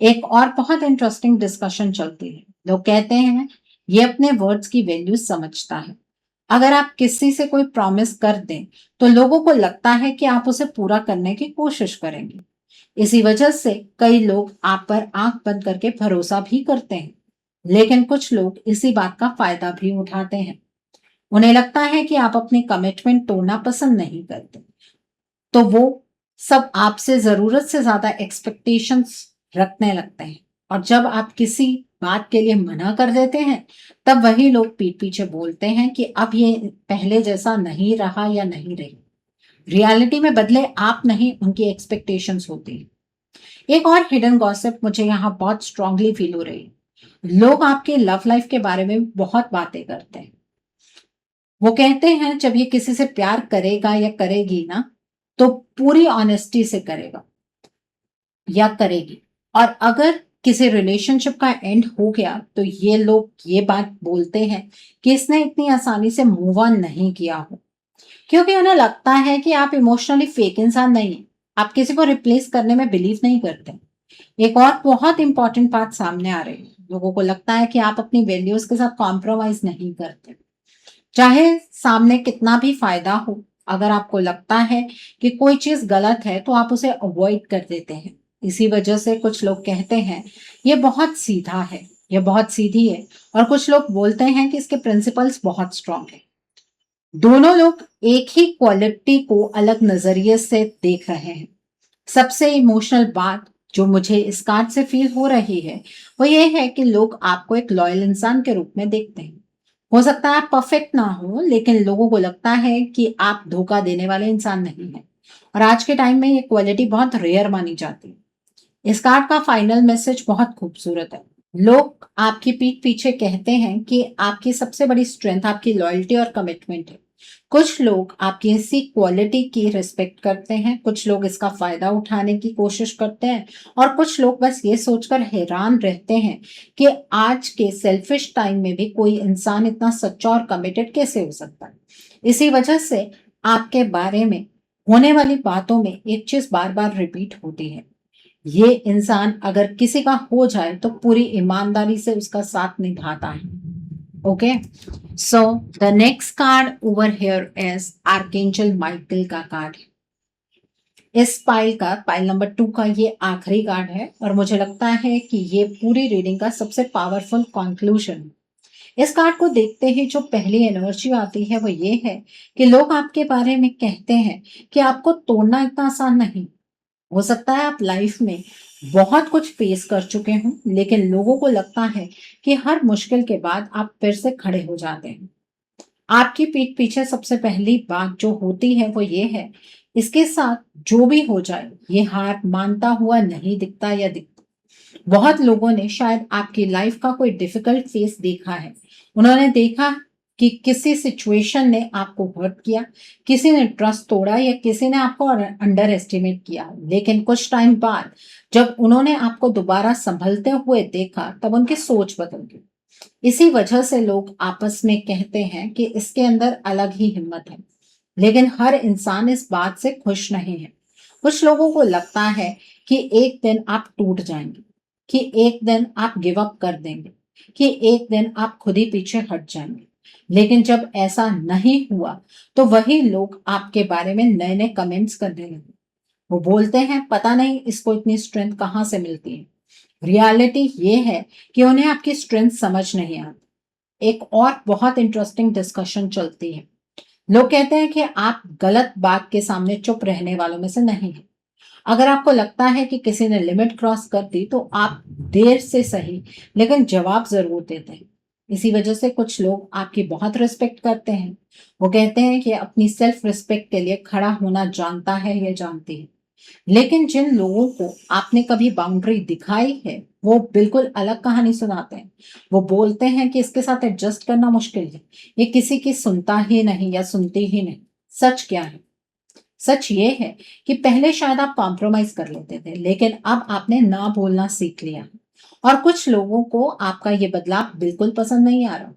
Speaker 1: एक और बहुत इंटरेस्टिंग डिस्कशन चलती है। लोग कहते हैं ये अपने वर्ड्स की वैल्यू समझता है। अगर आप किसी से कोई प्रॉमिस कर दें, तो लोगों को लगता है कि आप उसे पूरा करने की कोशिश करेंगे। इसी वजह से कई लोग आप पर आंख बंद करके भरोसा भी करते हैं, लेकिन कुछ लोग इसी बात का फायदा भी उठाते हैं। उन्हें लगता है कि आप अपनी कमिटमेंट तोड़ना पसंद नहीं करते, तो वो सब आपसे जरूरत से ज्यादा एक्सपेक्टेशंस रखने लगते हैं। और जब आप किसी बात के लिए मना कर देते हैं, तब वही लोग पीठ पीछे बोलते हैं कि अब ये पहले जैसा नहीं रहा या नहीं रही। रियलिटी में बदले आप नहीं, उनकी एक्सपेक्टेशंस होती है। एक और हिडन गॉसिप मुझे यहाँ बहुत स्ट्रांगली फील हो रही है। लोग आपके लव लाइफ के बारे में बहुत बातें करते हैं। वो कहते हैं जब ये किसी से प्यार करेगा या करेगी ना, तो पूरी ऑनेस्टी से करेगा या करेगी। और अगर किसी रिलेशनशिप का एंड हो गया, तो ये लोग ये बात बोलते हैं कि इसने इतनी आसानी से मूव ऑन नहीं किया हो, क्योंकि उन्हें लगता है कि आप इमोशनली फेक इंसान नहीं हैं। आप किसी को रिप्लेस करने में बिलीव नहीं करते। एक और बहुत इंपॉर्टेंट बात सामने आ रही है। लोगों को लगता है कि आप अपनी वैल्यूज के साथ कॉम्प्रोमाइज नहीं करते, चाहे सामने कितना भी फायदा हो। अगर आपको लगता है कि कोई चीज गलत है, तो आप उसे अवॉइड कर देते हैं। इसी वजह से कुछ लोग कहते हैं ये बहुत सीधा है, ये बहुत सीधी है, और कुछ लोग बोलते हैं कि इसके प्रिंसिपल्स बहुत स्ट्रांग है। दोनों लोग एक ही क्वालिटी को अलग नजरिए से देख रहे हैं। सबसे इमोशनल बात जो मुझे इस कार्ड से फील हो रही है, वो ये है कि लोग आपको एक लॉयल इंसान के रूप में देखते हैं। हो सकता है आप परफेक्ट ना हो, लेकिन लोगों को लगता है कि आप धोखा देने वाले इंसान नहीं हैं। और आज के टाइम में ये क्वालिटी बहुत रेयर मानी जाती है। इस कार्ड का फाइनल मैसेज बहुत खूबसूरत है। लोग आपकी पीठ पीछे कहते हैं कि आपकी सबसे बड़ी स्ट्रेंथ आपकी लॉयल्टी और कमिटमेंट है। कुछ लोग आपकी इसी क्वालिटी की रिस्पेक्ट करते हैं, कुछ लोग इसका फायदा उठाने की कोशिश करते हैं और कुछ लोग बस ये सोचकर हैरान रहते हैं कि आज के सेल्फिश टाइम में भी कोई इंसान इतना सच्चा और कमिटेड कैसे हो सकता है। इसी वजह से आपके बारे में होने वाली बातों में एक चीज बार बार रिपीट होती है, ये इंसान अगर किसी का हो जाए तो पूरी ईमानदारी से उसका साथ निभाता है। Okay, so the next card over here is archangel Michael का कार्ड। इस पाइल का, पाइल नंबर 2 का ये आखिरी कार्ड है और मुझे लगता है कि ये पूरी रीडिंग का सबसे पावरफुल कंक्लूजन। इस कार्ड को देखते ही जो पहली एनर्जी आती है वो ये है कि लोग आपके बारे में कहते हैं कि आपको तोड़ना इतना आसान नहीं। हो सकता है आप लाइफ में बहुत कुछ फेस कर चुके हों, लेकिन लोगों को लगता है कि हर मुश्किल के बाद आप फिर से खड़े हो जाते हैं। आपकी पीठ पीछे सबसे पहली बात जो होती है वो ये है, इसके साथ जो भी हो जाए ये हार मानता हुआ नहीं दिखता या दिखता। बहुत लोगों ने शायद आपकी लाइफ का कोई डिफिकल्ट फेस देखा है। उन्होंने देखा कि किसी सिचुएशन ने आपको हर्ट किया, किसी ने ट्रस्ट तोड़ा या किसी ने आपको अंडर एस्टिमेट किया, लेकिन कुछ टाइम बाद जब उन्होंने आपको दोबारा संभलते हुए देखा तब उनकी सोच बदल गई। इसी वजह से लोग आपस में कहते हैं कि इसके अंदर अलग ही हिम्मत है, लेकिन हर इंसान इस बात से खुश नहीं है। कुछ लोगों को लगता है कि एक दिन आप टूट जाएंगे, कि एक दिन आप गिव अप कर देंगे, कि एक दिन आप खुद ही पीछे हट जाएंगे। लेकिन जब ऐसा नहीं हुआ तो वही लोग आपके बारे में नए नए कमेंट्स करने लगे। वो बोलते हैं पता नहीं इसको इतनी स्ट्रेंथ कहाँ से मिलती है। रियलिटी ये है कि उन्हें आपकी स्ट्रेंथ समझ नहीं आती। एक और बहुत इंटरेस्टिंग डिस्कशन चलती है। लोग कहते हैं कि आप गलत बात के सामने चुप रहने वालों में से नहीं हैं। अगर आपको लगता है कि किसी ने लिमिट क्रॉस कर दी तो आप देर से सही लेकिन जवाब जरूर देते हैं। इसी वजह से कुछ लोग आपकी बहुत रिस्पेक्ट करते हैं। वो कहते हैं कि अपनी सेल्फ रिस्पेक्ट के लिए खड़ा होना जानता है या जानती है। लेकिन जिन लोगों को आपने कभी बाउंड्री दिखाई है वो बिल्कुल अलग कहानी सुनाते हैं। वो बोलते हैं कि इसके साथ एडजस्ट करना मुश्किल है, ये किसी की सुनता ही नहीं या सुनती ही नहीं। सच क्या है? सच ये है कि पहले शायद आप कॉम्प्रोमाइज कर लेते थे, लेकिन अब आपने ना बोलना सीख लिया और कुछ लोगों को आपका ये बदलाव बिल्कुल पसंद नहीं आ रहा।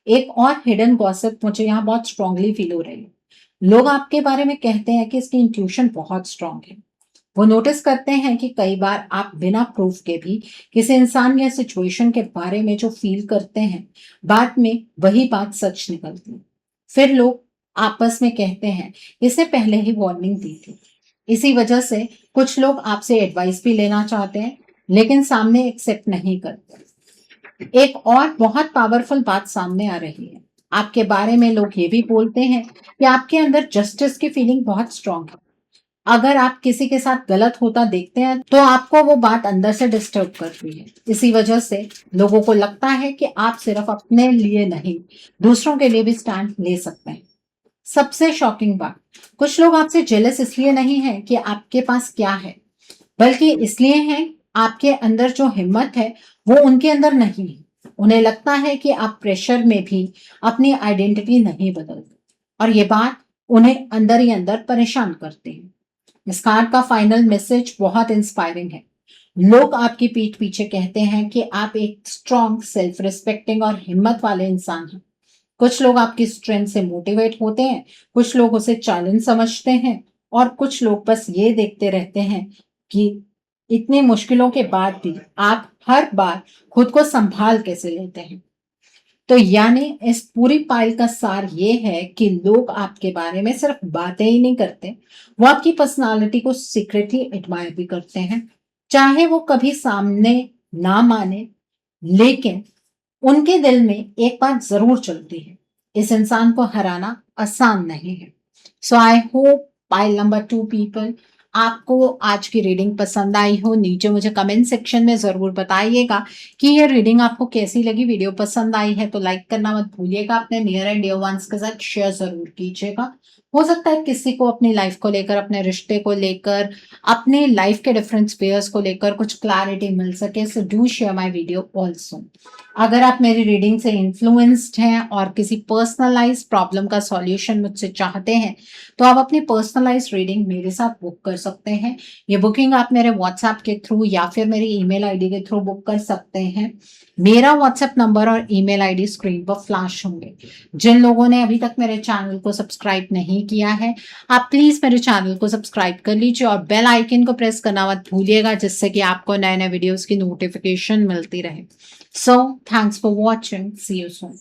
Speaker 1: एक और हिडन गॉसिप मुझे यहाँ बहुत स्ट्रांगली फील हो रही है। लोग आपके बारे में कहते हैं कि इसकी इंट्यूशन बहुत स्ट्रांग है। वो नोटिस करते हैं कि कई बार आप बिना प्रूफ के भी किसी इंसान या सिचुएशन के बारे में जो फील करते हैं, बाद में वही बात सच निकलती है। फिर लोग आपस में कहते हैं इसने पहले ही वार्निंग दी थी। इसी वजह से कुछ लोग आपसे एडवाइस भी लेना चाहते हैं, लेकिन सामने एक्सेप्ट नहीं करते। एक और बहुत पावरफुल बात सामने आ रही है। आपके बारे में लोग ये भी बोलते हैं कि आपके अंदर जस्टिस की फीलिंग बहुत स्ट्रांग है। अगर आप किसी के साथ गलत होता देखते हैं तो आपको वो बात अंदर से डिस्टर्ब करती है। इसी वजह से लोगों को लगता है कि आप सिर्फ अपने लिए नहीं, दूसरों के लिए भी स्टैंड ले सकते हैं। सबसे शॉकिंग बात, कुछ लोग आपसे जेलस इसलिए नहीं है कि आपके पास क्या है, बल्कि इसलिए है आपके अंदर जो हिम्मत है वो उनके अंदर नहीं है। उन्हें लगता है कि आप प्रेशर में भी अपनी आइडेंटिटी नहीं बदलते और ये बात उन्हें अंदर ही अंदर परेशान करती है। इस कार्ड का फाइनल मैसेज बहुत इंस्पायरिंग है। लोग आपकी पीठ पीछे कहते हैं कि आप एक स्ट्रॉन्ग, सेल्फ रिस्पेक्टिंग और हिम्मत वाले इंसान हैं। कुछ लोग आपकी स्ट्रेंथ से मोटिवेट होते हैं, कुछ लोग उसे चैलेंज समझते हैं और कुछ लोग बस ये देखते रहते हैं कि इतनी मुश्किलों के बाद भी आप हर बार खुद को संभाल कैसे लेते हैं। तो यानी इस पूरी पाइल का सार ये है कि लोग आपके बारे में सिर्फ बातें ही नहीं करते, वो आपकी पर्सनालिटी को सीक्रेटली एडमायर भी करते हैं। चाहे वो कभी सामने ना माने, लेकिन उनके दिल में एक बात जरूर चलती है, इस इंसान को हराना आसान नहीं है। So I hope pile number 2 people, आपको आज की रीडिंग पसंद आई हो, नीचे मुझे कमेंट सेक्शन में ज़रूर बताइएगा कि ये रीडिंग आपको कैसी लगी। वीडियो पसंद आई है तो लाइक करना मत भूलिएगा, अपने नियर एंड डियर वंस के साथ शेयर ज़रूर कीजिएगा। हो सकता है किसी को अपनी लाइफ को लेकर, अपने रिश्ते को लेकर, अपने लाइफ के डिफरेंट स्पेयर्स को लेकर कुछ क्लैरिटी मिल सके, so do share my video also. अगर आप मेरी रीडिंग से इन्फ्लुएंस्ड हैं और किसी पर्सनलाइज्ड प्रॉब्लम का सॉल्यूशन मुझसे चाहते हैं, तो आप अपनी पर्सनलाइज्ड रीडिंग मेरे साथ बुक कर सकते हैं। ये बुकिंग आप मेरे व्हाट्सएप के थ्रू या फिर मेरी ईमेल आईडी के थ्रू बुक कर सकते हैं। मेरा व्हाट्सएप नंबर और ईमेल आईडी स्क्रीन पर फ्लैश होंगे। जिन लोगों ने अभी तक मेरे चैनल को सब्सक्राइब नहीं किया है, आप प्लीज मेरे चैनल को सब्सक्राइब कर लीजिए और बेल आइकन को प्रेस करना मत भूलिएगा, जिससे कि आपको नए नए वीडियोस की नोटिफिकेशन मिलती रहे। So thanks for watching, see you soon.